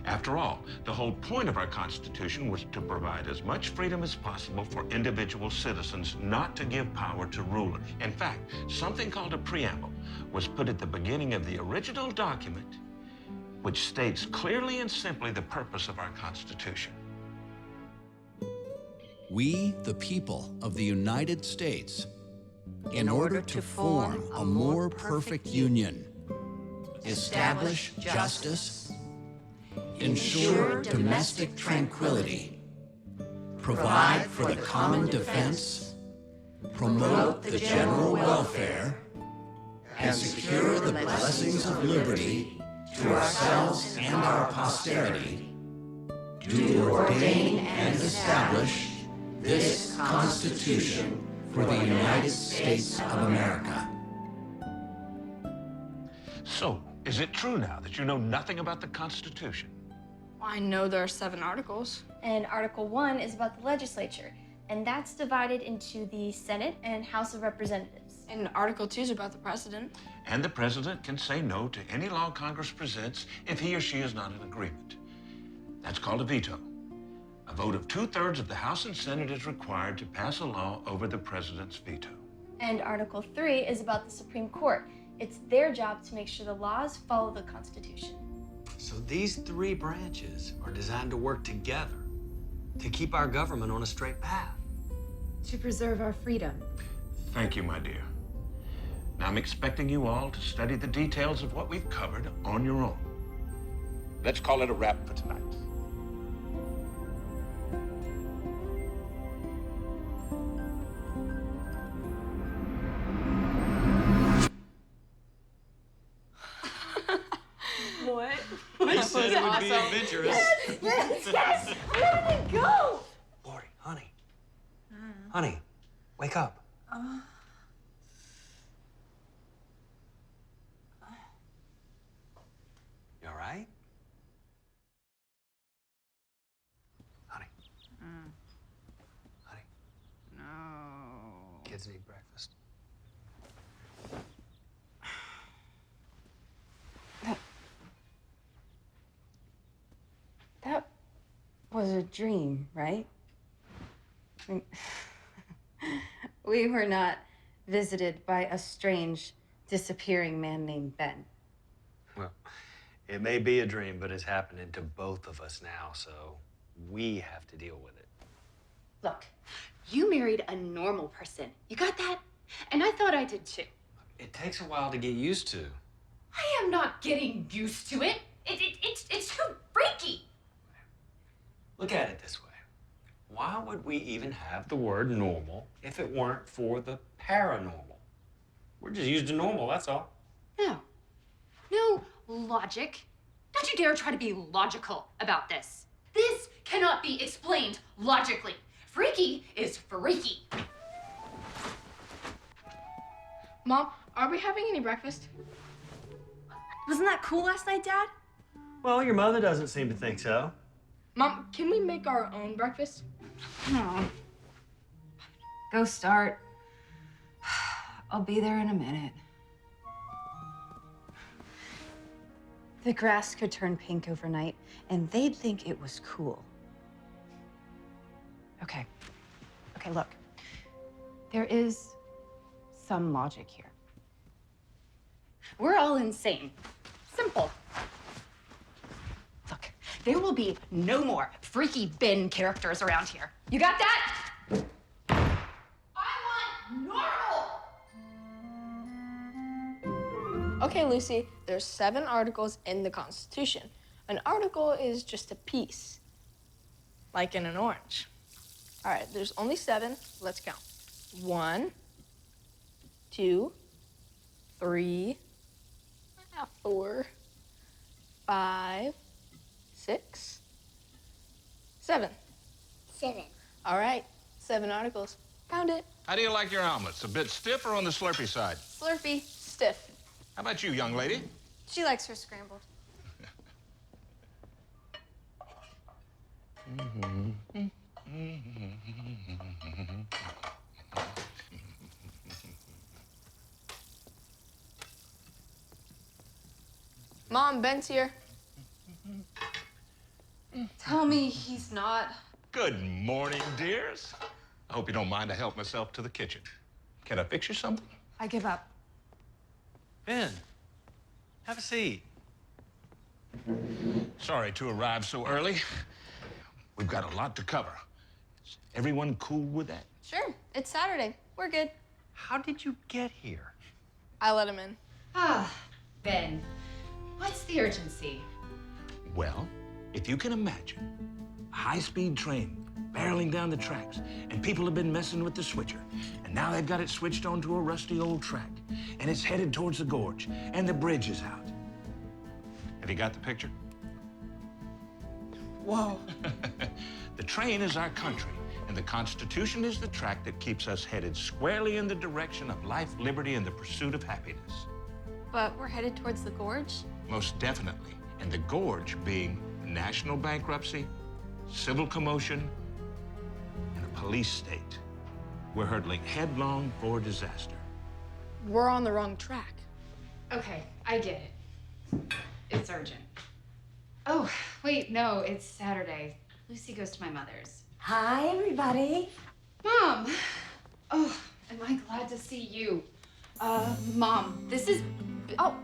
After all, the whole point of our Constitution was to provide as much freedom as possible for individual citizens, not to give power to rulers. In fact, something called a preamble was put at the beginning of the original document, which states clearly and simply the purpose of our Constitution. We, the people of the United States, in order to form a more perfect union, establish justice, ensure domestic tranquility, provide for the common defense, promote the general welfare, and secure the blessings of liberty to ourselves and our posterity, do ordain and establish this Constitution for the United States of America. So, is it true now that you know nothing about the Constitution? I know there are 7 articles. And Article 1 is about the legislature, and that's divided into the Senate and House of Representatives. And Article 2 is about the president. And the president can say no to any law Congress presents if he or she is not in agreement. That's called a veto. A vote of 2/3 of the House and Senate is required to pass a law over the president's veto. And Article 3 is about the Supreme Court. It's their job to make sure the laws follow the Constitution. So these 3 branches are designed to work together to keep our government on a straight path. To preserve our freedom. Thank you, my dear. Now I'm expecting you all to study the details of what we've covered on your own. Let's call it a wrap for tonight. What? They said it would be adventurous. Yes! Where did we go? Lori, honey. Honey, wake up. You all right? Honey. Honey. No. Kids need breakfast. That was a dream, right? I mean, we were not visited by a strange, disappearing man named Ben. Well, it may be a dream, but it's happening to both of us now, so we have to deal with it. Look, you married a normal person. You got that? And I thought I did too. It takes a while to get used to. I am not getting used to it. It's too freaky. Look at it this way. Why would we even have the word normal if it weren't for the paranormal? We're just used to normal, that's all. No logic. Don't you dare try to be logical about this. This cannot be explained logically. Freaky is freaky. Mom, are we having any breakfast? Wasn't that cool last night, Dad? Well, your mother doesn't seem to think so. Mom, can we make our own breakfast? No. Go start. I'll be there in a minute. The grass could turn pink overnight, and they'd think it was cool. Okay, look. There is some logic here. We're all insane. Simple. Look, there will be no more freaky Ben characters around here. You got that? I want normal! Okay, Lucy, there's 7 articles in the Constitution. An article is just a piece, like in an orange. All right, there's only 7. Let's count. 1, 2, 3, 4, 5, 6, 7. 7. All right, 7 articles. Found it. How do you like your omelets? A bit stiff or on the slurpy side? Slurpy, stiff. How about you, young lady? She likes her scrambled. Mom, Ben's here. Tell me he's not. Good morning, dears. I hope you don't mind I help myself to the kitchen. Can I fix you something? I give up. Ben, have a seat. Sorry to arrive so early. We've got a lot to cover. Is everyone cool with that? Sure, it's Saturday. We're good. How did you get here? I let him in. Ben, what's the urgency? Well, if you can imagine, a high-speed train barreling down the tracks, and people have been messing with the switcher, and now they've got it switched onto a rusty old track, and it's headed towards the gorge, and the bridge is out. Have you got the picture? Whoa. The train is our country, and the Constitution is the track that keeps us headed squarely in the direction of life, liberty, and the pursuit of happiness. But we're headed towards the gorge? Most definitely. And the gorge being national bankruptcy, civil commotion, and a police state. We're hurtling headlong for disaster. We're on the wrong track. Okay, I get it. It's urgent. Oh, wait, no, it's Saturday. Lucy goes to my mother's. Hi, everybody. Mom! Oh, am I glad to see you. Mom, this is... Oh,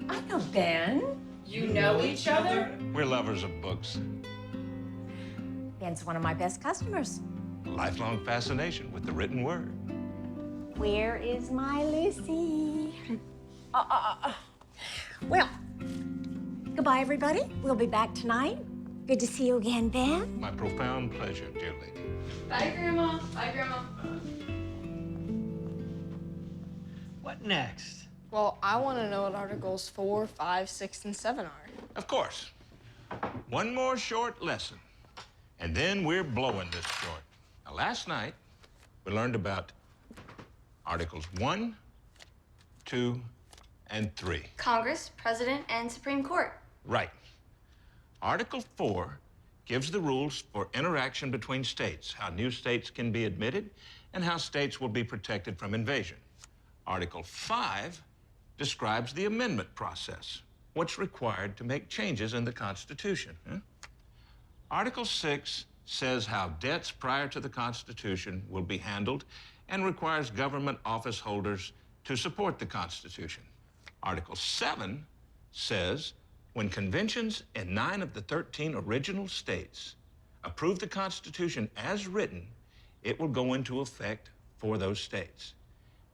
I know Ben. You know each other? We're lovers of books. Ben's one of my best customers. A lifelong fascination with the written word. Where is my Lucy? Well, Goodbye, everybody. We'll be back tonight. Good to see you again, Ben. My profound pleasure, dear lady. Bye, Grandma. Bye, Grandma. What next? Well, I want to know what Articles 4, 5, 6, and 7 are. Of course. One more short lesson, and then we're blowing this short. Now, last night, we learned about Articles 1, 2, and 3. Congress, President, and Supreme Court. Right. Article 4 gives the rules for interaction between states, how new states can be admitted, and how states will be protected from invasion. Article 5 describes the amendment process, what's required to make changes in the Constitution. Article 6 says how debts prior to the Constitution will be handled and requires government office holders to support the Constitution. Article 7 says when conventions in 9 of the 13 original states approve the Constitution as written, it will go into effect for those states.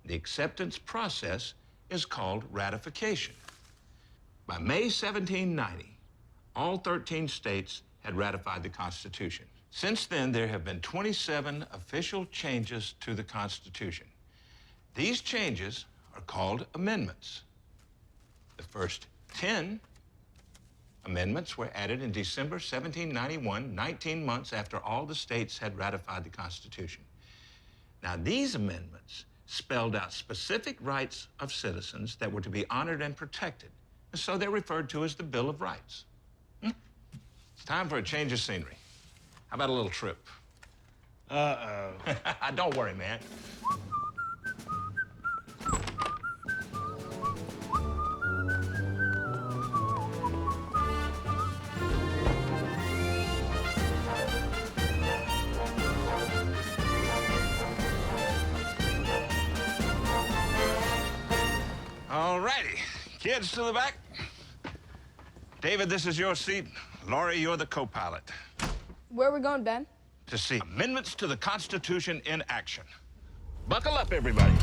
The acceptance process is called ratification. By May 1790, all 13 states had ratified the Constitution. Since then, there have been 27 official changes to the Constitution. These changes are called amendments. The first 10 amendments were added in December 1791, 19 months after all the states had ratified the Constitution. Now, these amendments spelled out specific rights of citizens that were to be honored and protected. And so they're referred to as the Bill of Rights. It's time for a change of scenery. How about a little trip? Uh-oh. Don't worry, man. All righty. Kids to the back. David, this is your seat. Laurie, you're the co-pilot. Where are we going, Ben? To see amendments to the Constitution in action. Buckle up, everybody.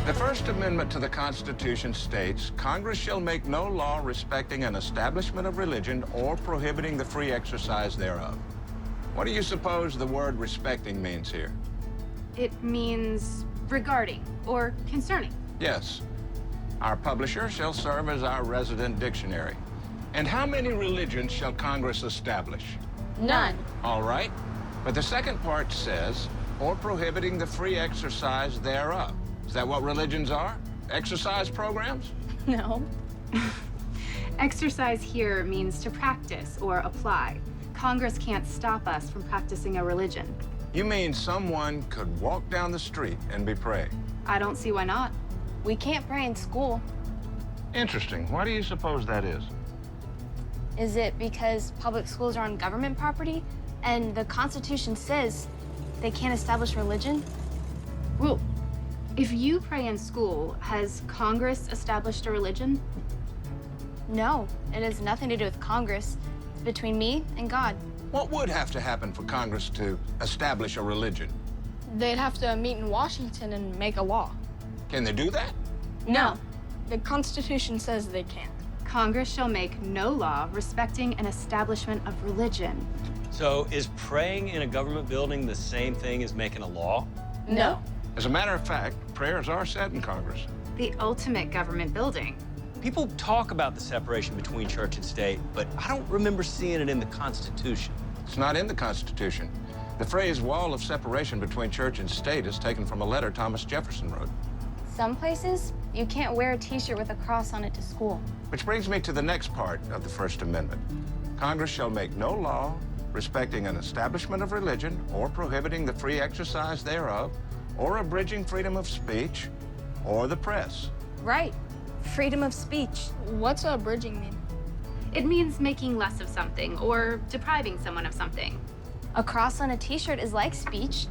The First Amendment to the Constitution states, Congress shall make no law respecting an establishment of religion or prohibiting the free exercise thereof. What do you suppose the word respecting means here? It means regarding or concerning. Yes. Our publisher shall serve as our resident dictionary. And how many religions shall Congress establish? None. All right. But the second part says, or prohibiting the free exercise thereof. Is that what religions are? Exercise programs? No. Exercise here means to practice or apply. Congress can't stop us from practicing a religion. You mean someone could walk down the street and be praying? I don't see why not. We can't pray in school. Interesting. Why do you suppose that is? Is it because public schools are on government property and the Constitution says they can't establish religion? Well, if you pray in school, has Congress established a religion? No, it has nothing to do with Congress. It's between me and God. What would have to happen for Congress to establish a religion? They'd have to meet in Washington and make a law. Can they do that? No. The Constitution says they can't. Congress shall make no law respecting an establishment of religion. So is praying in a government building the same thing as making a law? No. As a matter of fact, prayers are said in Congress. The ultimate government building. People talk about the separation between church and state, but I don't remember seeing it in the Constitution. It's not in the Constitution. The phrase wall of separation between church and state is taken from a letter Thomas Jefferson wrote. Some places, you can't wear a t-shirt with a cross on it to school. Which brings me to the next part of the First Amendment. Congress shall make no law respecting an establishment of religion or prohibiting the free exercise thereof or abridging freedom of speech or the press. Right. Freedom of speech. What's abridging mean? It means making less of something or depriving someone of something. A cross on a t-shirt is like speech.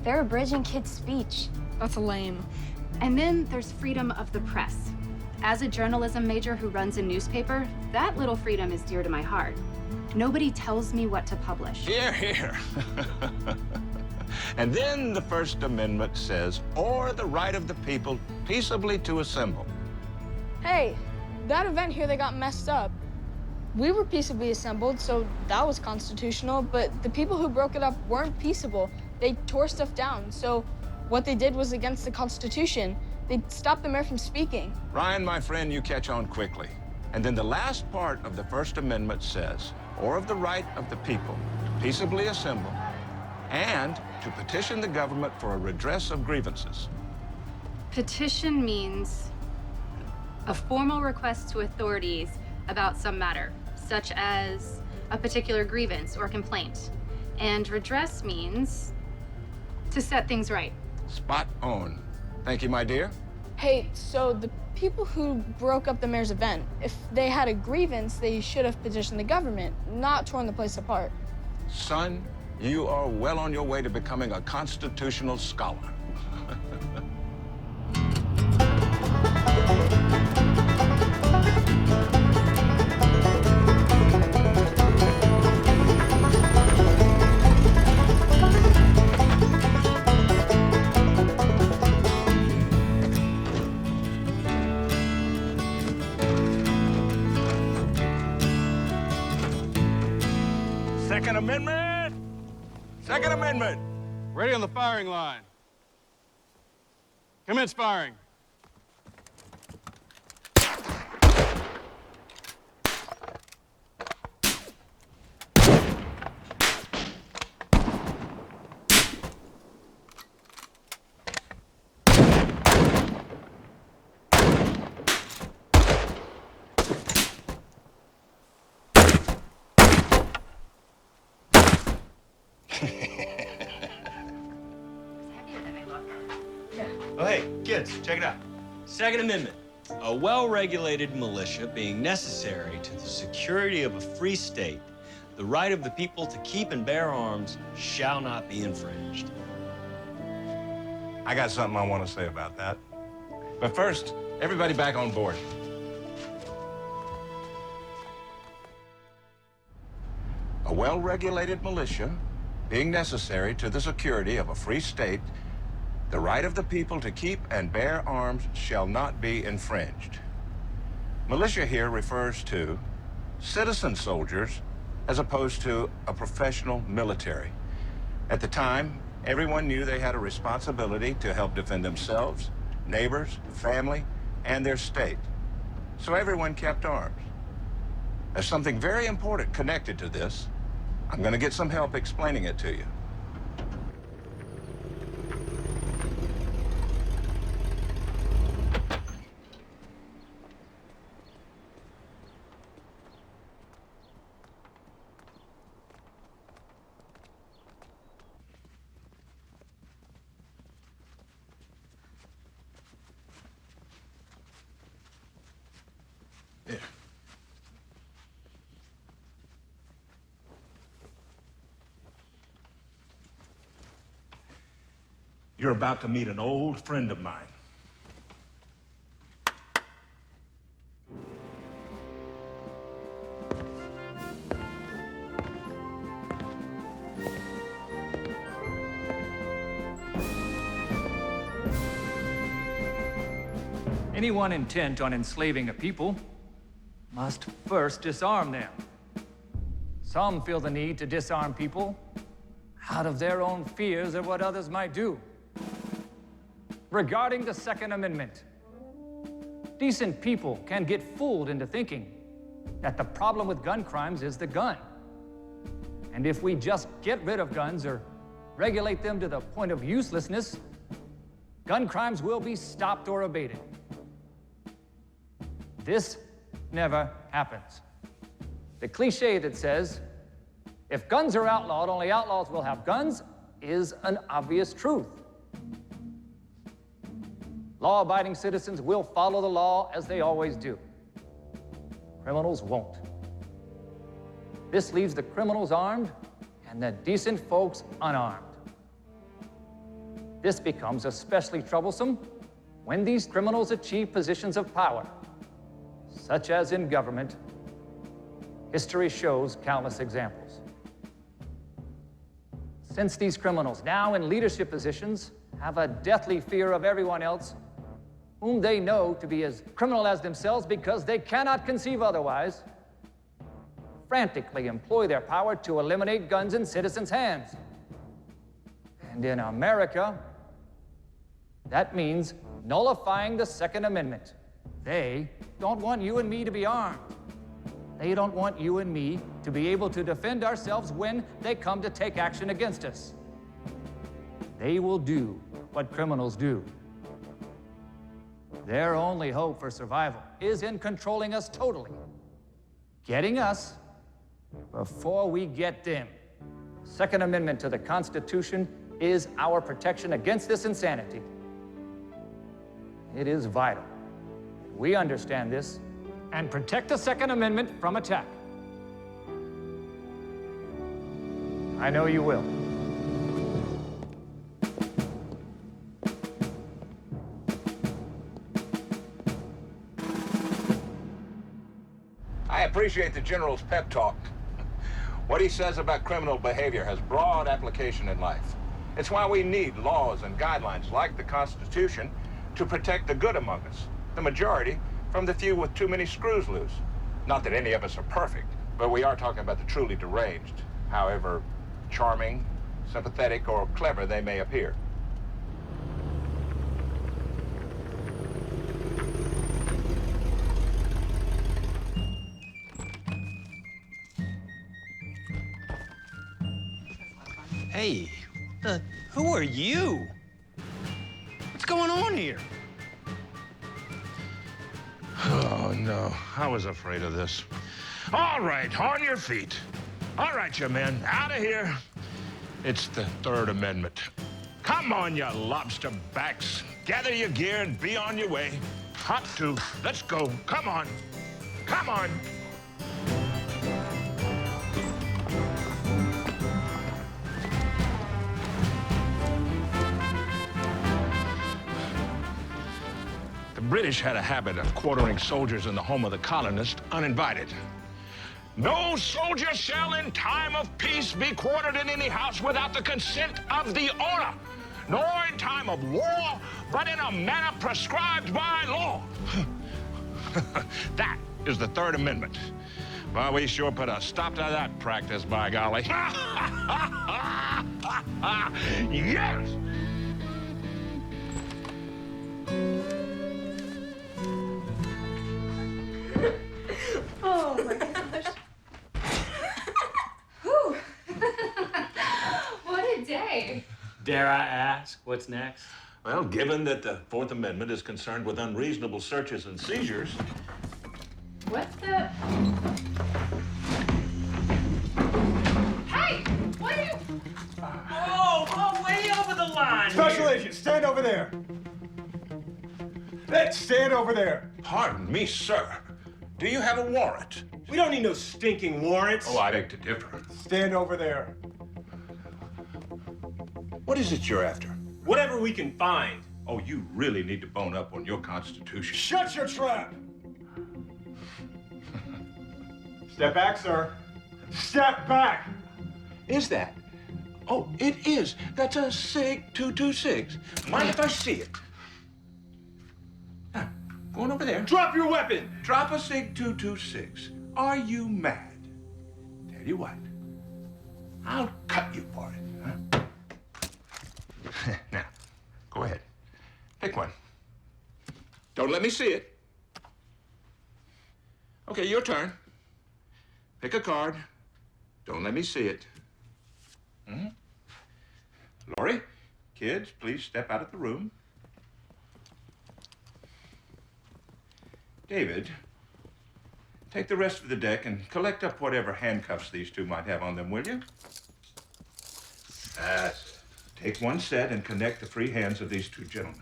They're abridging kids' speech. That's lame. And then there's freedom of the press. As a journalism major who runs a newspaper, that little freedom is dear to my heart. Nobody tells me what to publish. Here, here. And then the First Amendment says, or the right of the people peaceably to assemble. Hey, that event here that got messed up, we were peaceably assembled, so that was constitutional, but the people who broke it up weren't peaceable. They tore stuff down, so what they did was against the Constitution. They stopped the mayor from speaking. Ryan, my friend, you catch on quickly. And then the last part of the First Amendment says, or of the right of the people to peaceably assemble and to petition the government for a redress of grievances. Petition means a formal request to authorities about some matter, such as a particular grievance or complaint. And redress means to set things right. Spot on. Thank you, my dear. Hey, so the people who broke up the mayor's event, if they had a grievance, they should have petitioned the government, not torn the place apart. Son, you are well on your way to becoming a constitutional scholar. Second Amendment! Second Amendment! Ready on the firing line. Commence firing. Oh, hey, kids, check it out. Second Amendment. A well-regulated militia being necessary to the security of a free state, the right of the people to keep and bear arms shall not be infringed. I got something I want to say about that. But first, everybody back on board. A well-regulated militia being necessary to the security of a free state, the right of the people to keep and bear arms shall not be infringed. Militia here refers to citizen soldiers as opposed to a professional military. At the time, everyone knew they had a responsibility to help defend themselves, neighbors, family, and their state. So everyone kept arms. There's something very important connected to this. I'm going to get some help explaining it to you. There. You're about to meet an old friend of mine. Anyone intent on enslaving a people must first disarm them. Some feel the need to disarm people out of their own fears of what others might do. Regarding the Second Amendment, decent people can get fooled into thinking that the problem with gun crimes is the gun. And if we just get rid of guns or regulate them to the point of uselessness, gun crimes will be stopped or abated. This never happens. The cliche that says, if guns are outlawed, only outlaws will have guns, is an obvious truth. Law-abiding citizens will follow the law as they always do. Criminals won't. This leaves the criminals armed and the decent folks unarmed. This becomes especially troublesome when these criminals achieve positions of power, such as in government History shows countless examples. Since these criminals, now in leadership positions, have a deathly fear of everyone else, whom they know to be as criminal as themselves because they cannot conceive otherwise, frantically employ their power to eliminate guns in citizens' hands. And in America, that means nullifying the Second Amendment. They don't want you and me to be armed. They don't want you and me to be able to defend ourselves when they come to take action against us. They will do what criminals do. Their only hope for survival is in controlling us totally, getting us before we get them. Second Amendment to the Constitution is our protection against this insanity. It is vital we understand this and protect the Second Amendment from attack. I know you will. I appreciate the General's pep talk. What he says about criminal behavior has broad application in life. It's why we need laws and guidelines like the Constitution to protect the good among us, the majority, from the few with too many screws loose. Not that any of us are perfect, but we are talking about the truly deranged, however charming, sympathetic, or clever they may appear. Hey, who are you? What's going on here? Oh, no. I was afraid of this. All right, on your feet. All right, you men, out of here. It's the Third Amendment. Come on, you lobster backs. Gather your gear and be on your way. Hot tooth. Let's go. Come on. Come on. The British had a habit of quartering soldiers in the home of the colonist uninvited. No soldier shall in time of peace be quartered in any house without the consent of the owner, nor in time of war, but in a manner prescribed by law. That is the Third Amendment. Well, we sure put a stop to that practice, by golly. Yes! Oh my gosh. Whew. What a day. Dare I ask, what's next? Well, given that the Fourth Amendment is concerned with unreasonable searches and seizures. What the? Hey! What are you? Oh, way over the line. Special Agent, stand over there. Hey, stand over there. Pardon me, sir. Do you have a warrant? We don't need no stinking warrants. Oh, I beg to differ. Stand over there. What is it you're after? Whatever we can find. Oh, you really need to bone up on your Constitution. Shut your trap! Step back, sir. Step back! Is that? Oh, it is. That's a SIG 226. Mind if I see it? Now, going over there. Drop your weapon! Drop a SIG 226. Are you mad? Tell you what. I'll cut you for it, huh? Now, go ahead. Pick one. Don't let me see it. Okay, your turn. Pick a card. Don't let me see it. Hmm? Laurie, kids, please step out of the room. David, take the rest of the deck and collect up whatever handcuffs these two might have on them, will you? Take one set and connect the free hands of these two gentlemen.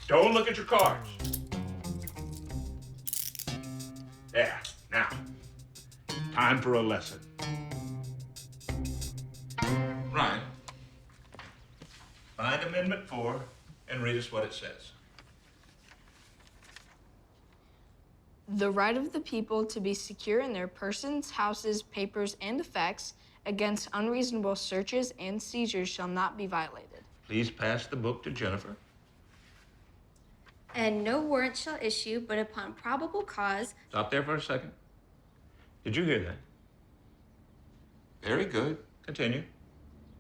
Don't look at your cards. There, now, time for a lesson. Ryan, find Amendment 4 and read us what it says. The right of the people to be secure in their persons, houses, papers, and effects against unreasonable searches and seizures shall not be violated. Please pass the book to Jennifer. And no warrant shall issue but upon probable cause. Stop there for a second. Did you hear that? Very good. Continue.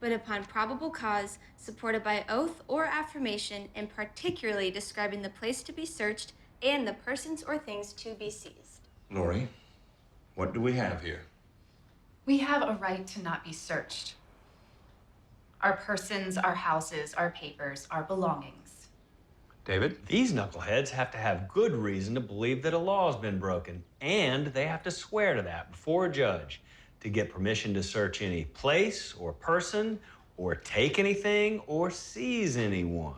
But upon probable cause, supported by oath or affirmation, and particularly describing the place to be searched and the persons or things to be seized. Lori, what do we have here? We have a right to not be searched. Our persons, our houses, our papers, our belongings. David? These knuckleheads have to have good reason to believe that a law's been broken, and they have to swear to that before a judge to get permission to search any place or person or take anything or seize anyone.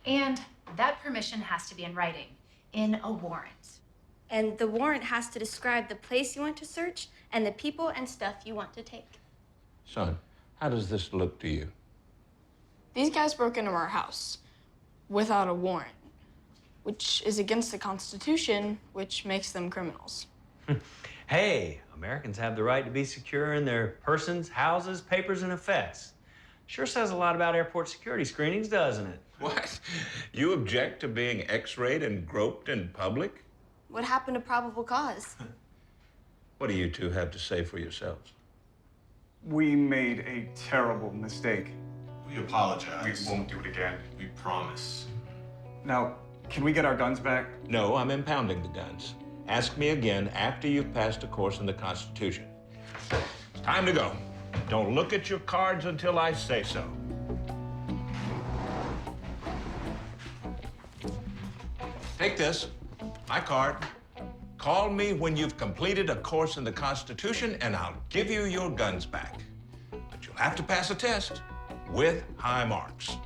And that permission has to be in writing, in a warrant. And the warrant has to describe the place you want to search and the people and stuff you want to take. Son, how does this look to you? These guys broke into our house without a warrant, which is against the Constitution, which makes them criminals. Hey, Americans have the right to be secure in their persons, houses, papers, and effects. Sure says a lot about airport security screenings, doesn't it? What? You object to being x-rayed and groped in public? What happened to probable cause? What do you two have to say for yourselves? We made a terrible mistake. We apologize. We won't do it again. We promise. Now, can we get our guns back? No, I'm impounding the guns. Ask me again after you've passed a course in the Constitution. It's time to go. Don't look at your cards until I say so. Take this, my card. Call me when you've completed a course in the Constitution, and I'll give you your guns back. But you'll have to pass a test with high marks.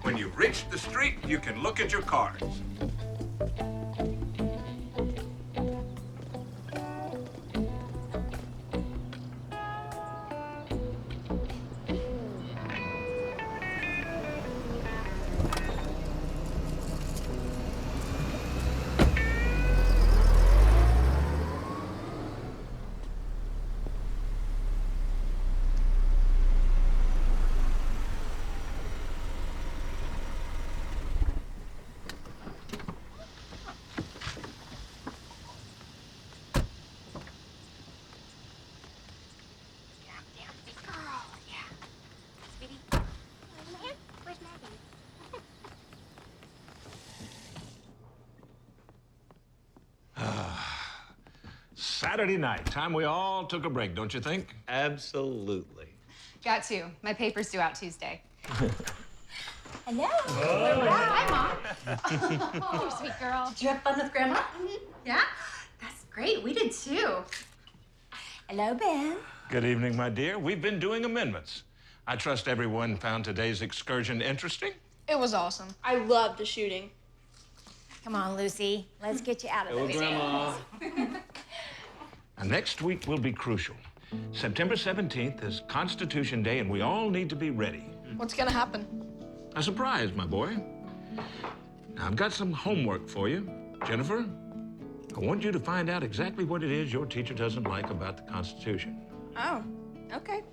When you've reached the street, you can look at your cards. Saturday night, time we all took a break, don't you think? Absolutely. Got to. My paper's due out Tuesday. Hello. Hi, Mom. Oh, sweet girl. Did you have fun with Grandma? Yeah? That's great. We did too. Hello, Ben. Good evening, my dear. We've been doing amendments. I trust everyone found today's excursion interesting. It was awesome. I loved the shooting. Come on, Lucy. Let's get you out of this. Grandma. And next week will be crucial. September 17th is Constitution Day, and we all need to be ready. What's gonna happen? A surprise, my boy. Now, I've got some homework for you. Jennifer, I want you to find out exactly what it is your teacher doesn't like about the Constitution. Oh, okay.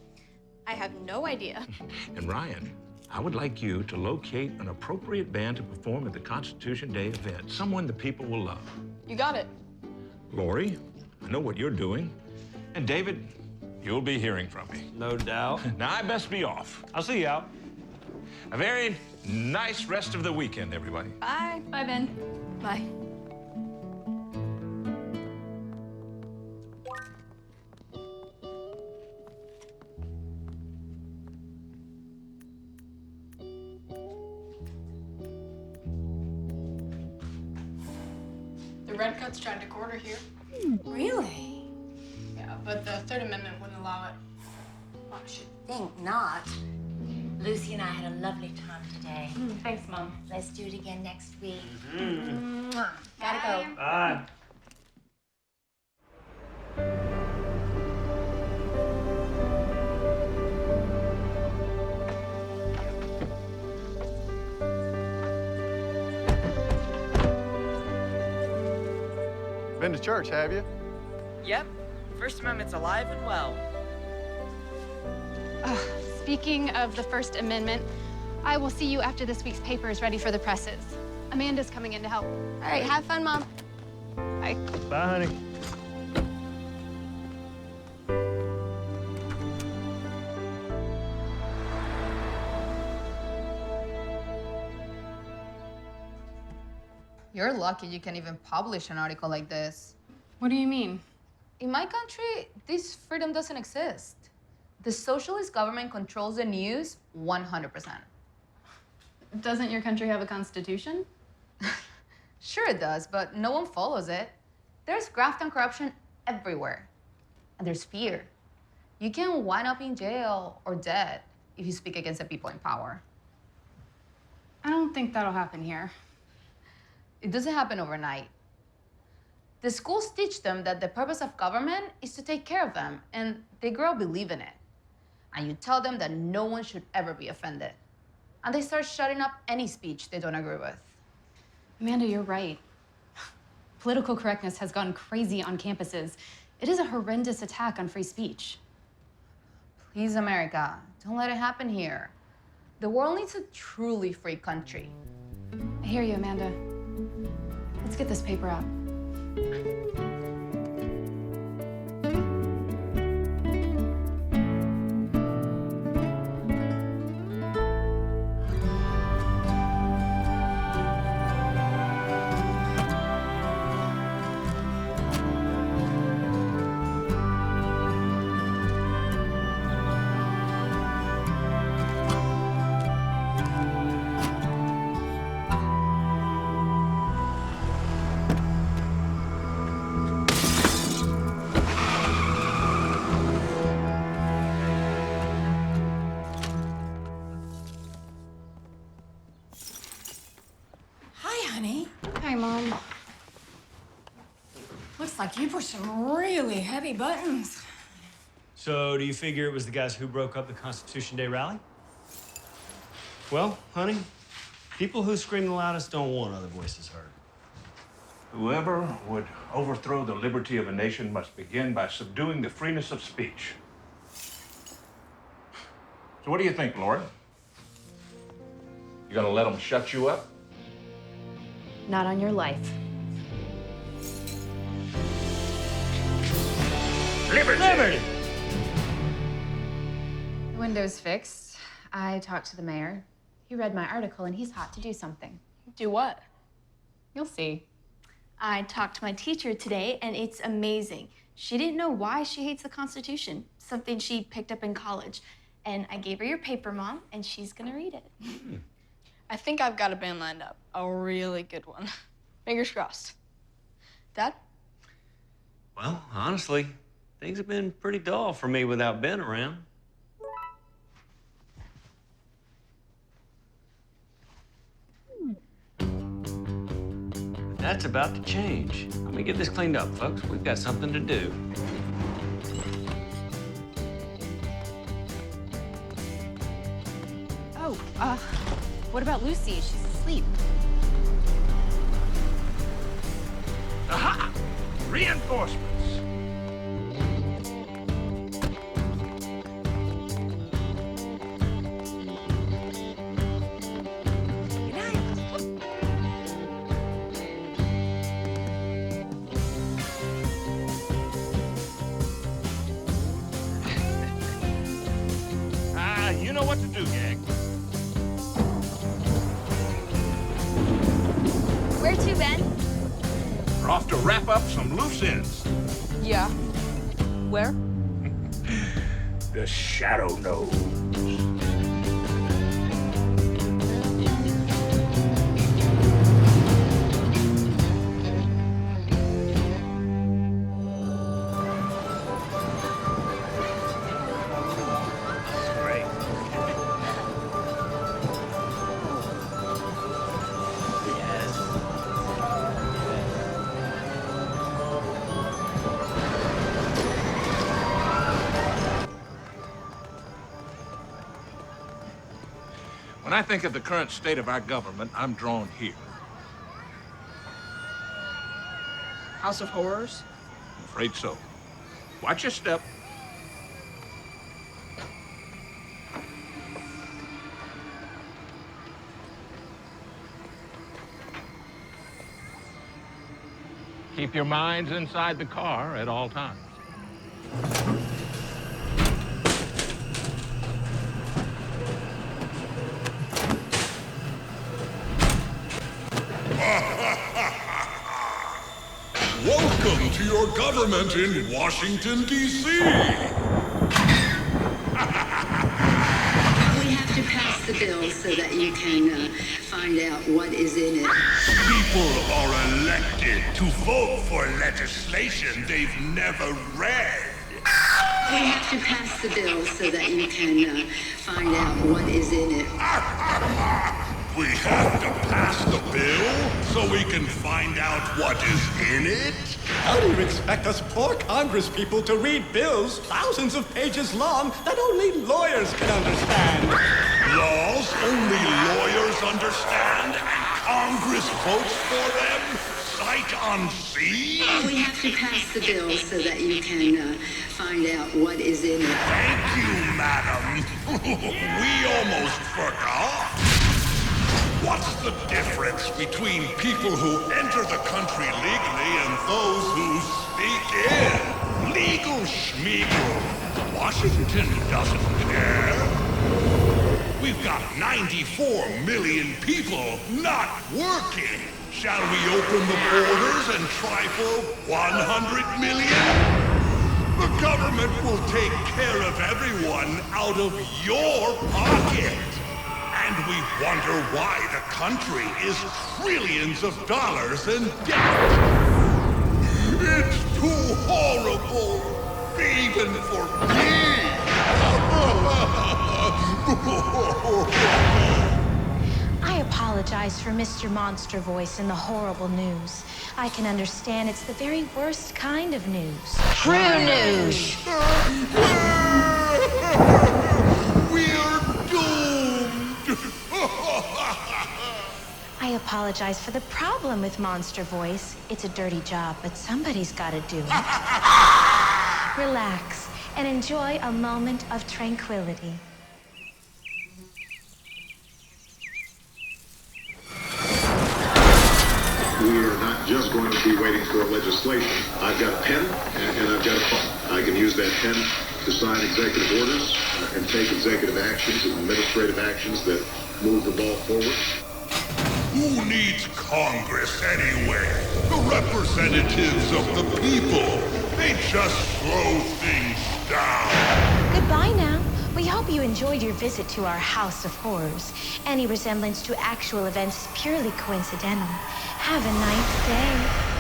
I have no idea. And Ryan, I would like you to locate an appropriate band to perform at the Constitution Day event, someone the people will love. You got it. Lori, I know what you're doing. And David, you'll be hearing from me. No doubt. Now, I best be off. I'll see you out. A very nice rest of the weekend, everybody. Bye. Bye, Ben. Bye. The Redcoats tried to quarter here. Really? Yeah, but the Third Amendment wouldn't allow it. Oh, I should think not. Lucy and I had a lovely time today. Thanks, Mom. Let's do it again next week. Mm-hmm. Mwah. Gotta go. Bye. Been to church, have you? Yep. First Amendment's alive and well. Speaking of the First Amendment, I will see you after this week's paper is ready for the presses. Amanda's coming in to help. All right, have fun, Mom. Bye. Bye, honey. You're lucky you can even publish an article like this. What do you mean? In my country, this freedom doesn't exist. The socialist government controls the news 100%. Doesn't your country have a constitution? Sure it does, but no one follows it. There's graft and corruption everywhere. And there's fear. You can wind up in jail or dead if you speak against the people in power. I don't think that'll happen here. It doesn't happen overnight. The schools teach them that the purpose of government is to take care of them, and they grow up believing it. And you tell them that no one should ever be offended. And they start shutting up any speech they don't agree with. Amanda, you're right. Political correctness has gone crazy on campuses. It is a horrendous attack on free speech. Please, America, don't let it happen here. The world needs a truly free country. I hear you, Amanda. Let's get this paper out. Hi, Mom. Looks like you pushed some really heavy buttons. So, do you figure it was the guys who broke up the Constitution Day rally? Well, honey, people who scream the loudest don't want other voices heard. Whoever would overthrow the liberty of a nation must begin by subduing the freeness of speech. So what do you think, Lord? You gonna let them shut you up? Not on your life. Liberty! Liberty! The window's fixed. I talked to the mayor. He read my article and he's hot to do something. Do what? You'll see. I talked to my teacher today, and it's amazing. She didn't know why she hates the Constitution, something she picked up in college. And I gave her your paper, Mom, and she's gonna read it. I think I've got a band lined up. A really good one. Fingers crossed. Dad? Well, honestly, things have been pretty dull for me without Ben around. But that's about to change. Let me get this cleaned up, folks. We've got something to do. Oh, what about Lucy? She's asleep. Aha! Reinforcements. You know what to do, gang. Where to, Ben? We're off to wrap up some loose ends. Yeah. Where? The Shadow Nose. When I think of the current state of our government, I'm drawn here. House of Horrors? Afraid so. Watch your step. Keep your minds inside the car at all times. Welcome to your government in Washington, D.C. We have to pass the bill so that you can find out what is in it. People are elected to vote for legislation they've never read. We have to pass the bill so that you can find out what is in it. We have to pass the bill so we can find out what is in it? How do you expect us poor Congress people to read bills thousands of pages long that only lawyers can understand? Laws only lawyers understand, and Congress votes for them? Sight unseen? We have to pass the bill so that you can find out what is in it. Thank you, madam. We almost forgot. What's the difference between people who enter the country legally and those who sneak in? Legal schmeagle. Washington doesn't care. We've got 94 million people not working. Shall we open the borders and try for 100 million? The government will take care of everyone out of your pocket. And we wonder why the country is trillions of dollars in debt. It's too horrible, even for me. I apologize for Mr. Monster Voice and the horrible news. I can understand it's the very worst kind of news. True news. We're doomed. I apologize for the problem with Monster Voice. It's a dirty job, but somebody's got to do it. Relax and enjoy a moment of tranquility. We are not just going to be waiting for legislation. I've got a pen and I've got a phone. I can use that pen to sign executive orders and take executive actions and administrative actions that move the ball forward. Who needs Congress anyway? The representatives of the people. They just slow things down. Goodbye now. We hope you enjoyed your visit to our House of Horrors. Any resemblance to actual events is purely coincidental. Have a nice day.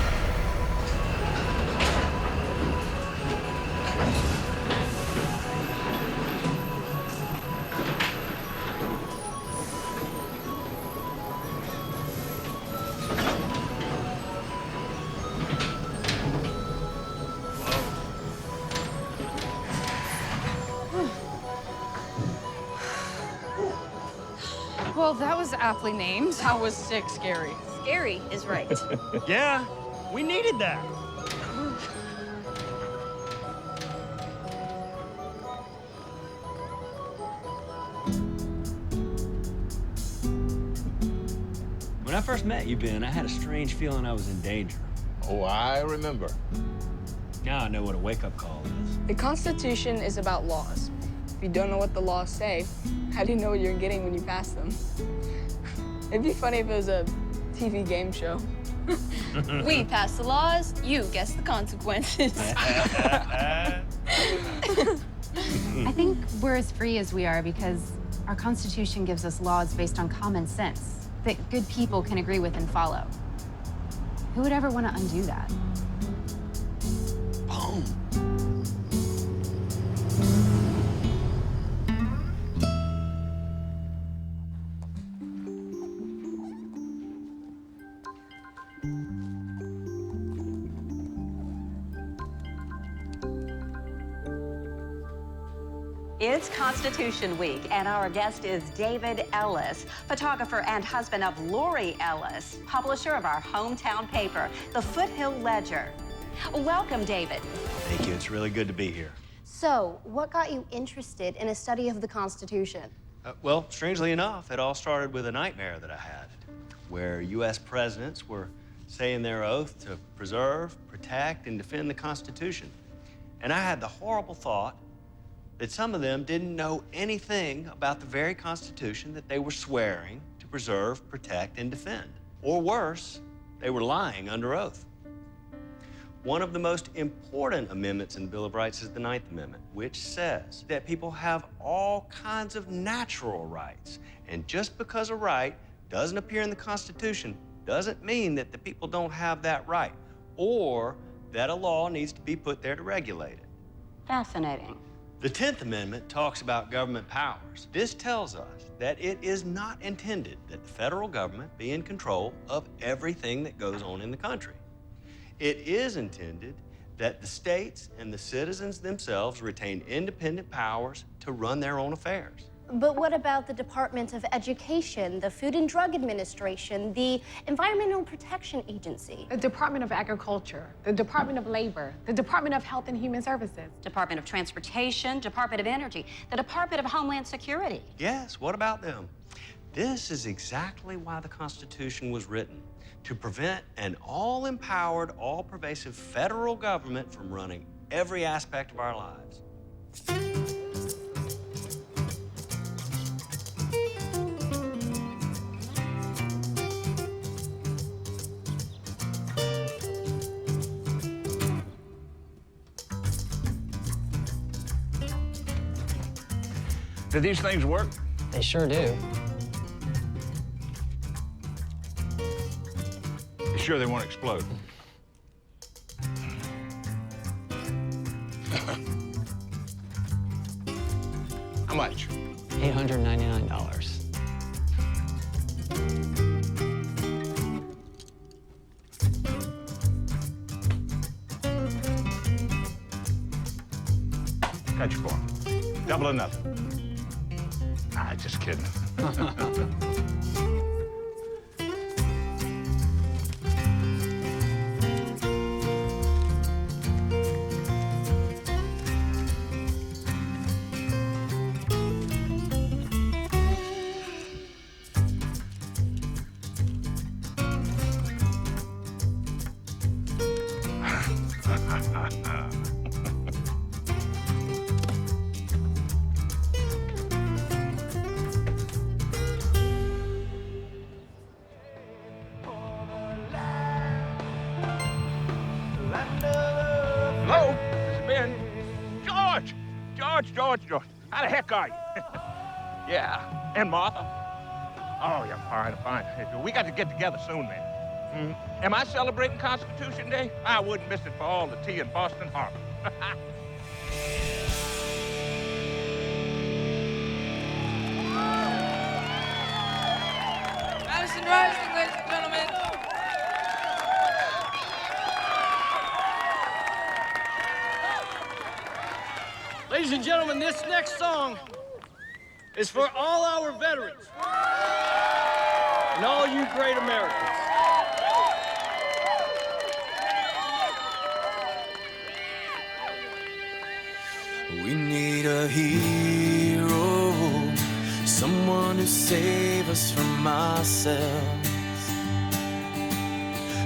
Well, that was aptly named. That was sick scary. Scary is right. Yeah, we needed that. When I first met you, Ben, I had a strange feeling I was in danger. Oh, I remember. Now I know what a wake-up call is. The Constitution is about laws. If you don't know what the laws say, how do you know what you're getting when you pass them? It'd be funny if it was a TV game show. We pass the laws, you guess the consequences. I think we're as free as we are because our Constitution gives us laws based on common sense that good people can agree with and follow. Who would ever want to undo that? Boom. It's Constitution Week, and our guest is David Ellis, photographer and husband of Lori Ellis, publisher of our hometown paper, the Foothill Ledger. Welcome, David. Thank you. It's really good to be here. So, what got you interested in a study of the Constitution? Well, strangely enough, it all started with a nightmare that I had, where U.S. presidents were saying their oath to preserve, protect, and defend the Constitution. And I had the horrible thought that some of them didn't know anything about the very Constitution that they were swearing to preserve, protect, and defend. Or worse, they were lying under oath. One of the most important amendments in the Bill of Rights is the Ninth Amendment, which says that people have all kinds of natural rights. And just because a right doesn't appear in the Constitution doesn't mean that the people don't have that right, or that a law needs to be put there to regulate it. Fascinating. The 10th Amendment talks about government powers. This tells us that it is not intended that the federal government be in control of everything that goes on in the country. It is intended that the states and the citizens themselves retain independent powers to run their own affairs. But what about the Department of Education, the Food and Drug Administration, the Environmental Protection Agency? The Department of Agriculture, the Department of Labor, the Department of Health and Human Services. Department of Transportation, Department of Energy, the Department of Homeland Security. Yes, what about them? This is exactly why the Constitution was written, to prevent an all-empowered, all-pervasive federal government from running every aspect of our lives. Do these things work? They sure do. You sure they won't explode? How much? $899. Cut your form. Double or nothing. Ah, just kidding. Hello? This is Ben. George. How the heck are you? Yeah. And Martha? Oh, yeah, fine. We got to get together soon, man. Am I celebrating Constitution Day? I wouldn't miss it for all the tea in Boston Harbor. Madison Rising, ladies and gentlemen. Ladies and gentlemen, this next song is for all our veterans and all you great Americans. We need a hero, someone to save us from ourselves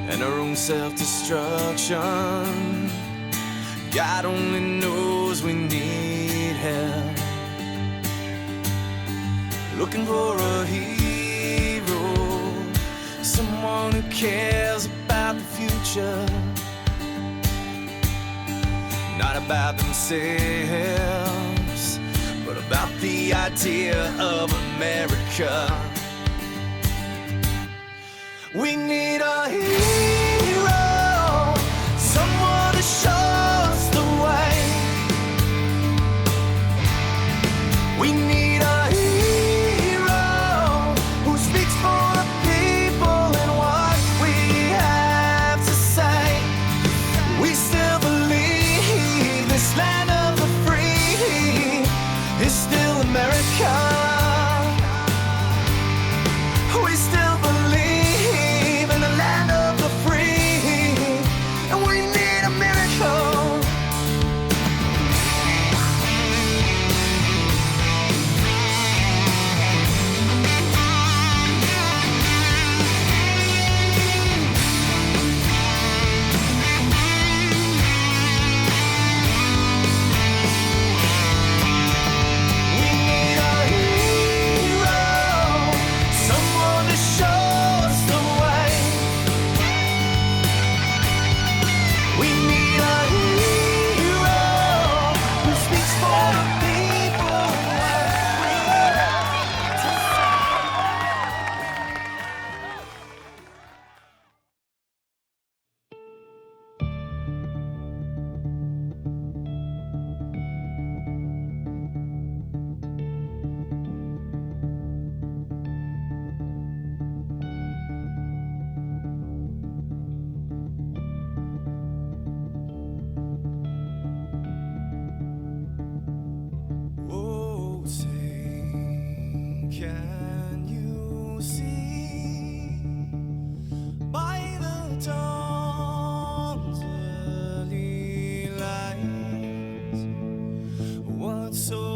and our own self-destruction. God only knows we need help. Looking for a hero, someone who cares about the future, not about themselves, but about the idea of America. We need a hero, someone to show us the way. We need a hero who speaks for the people and what we have to say. We still believe this land of the free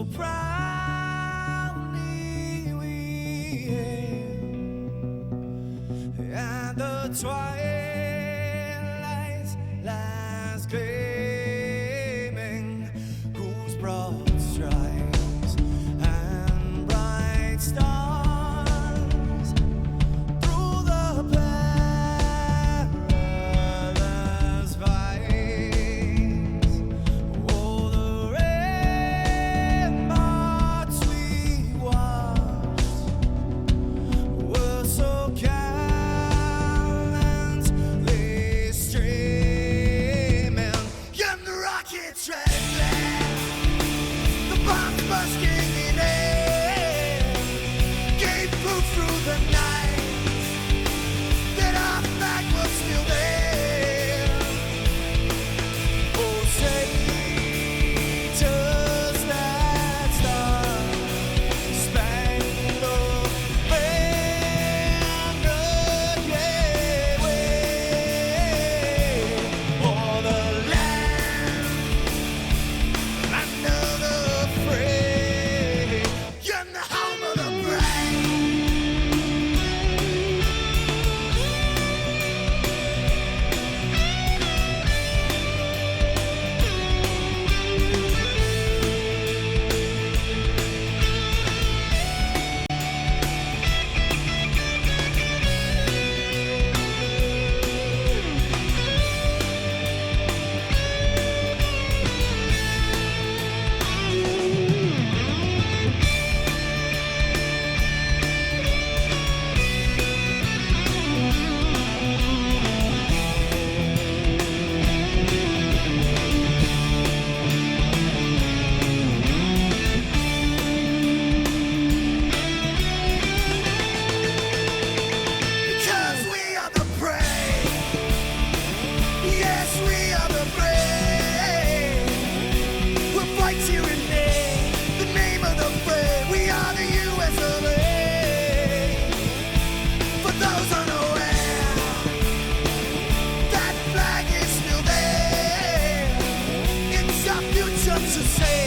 so proudly we hail, and the twilight's last gleaming, whose broad stripes and bright stars through the perilous fights. Oh, the ramparts we watched were so gallantly streaming, and the rockets trembling, the bombs bursting in air, gave proof through the night that our flag was still there. Oh, say, does that star-spangled banner yet wave o'er the land under the fray, and the home of the brave? Because we are the brave. Yes, we are the brave. We'll fight to rename the name of the brave. We are the US of A. For those unaware, that flag is still there. It's our future to save.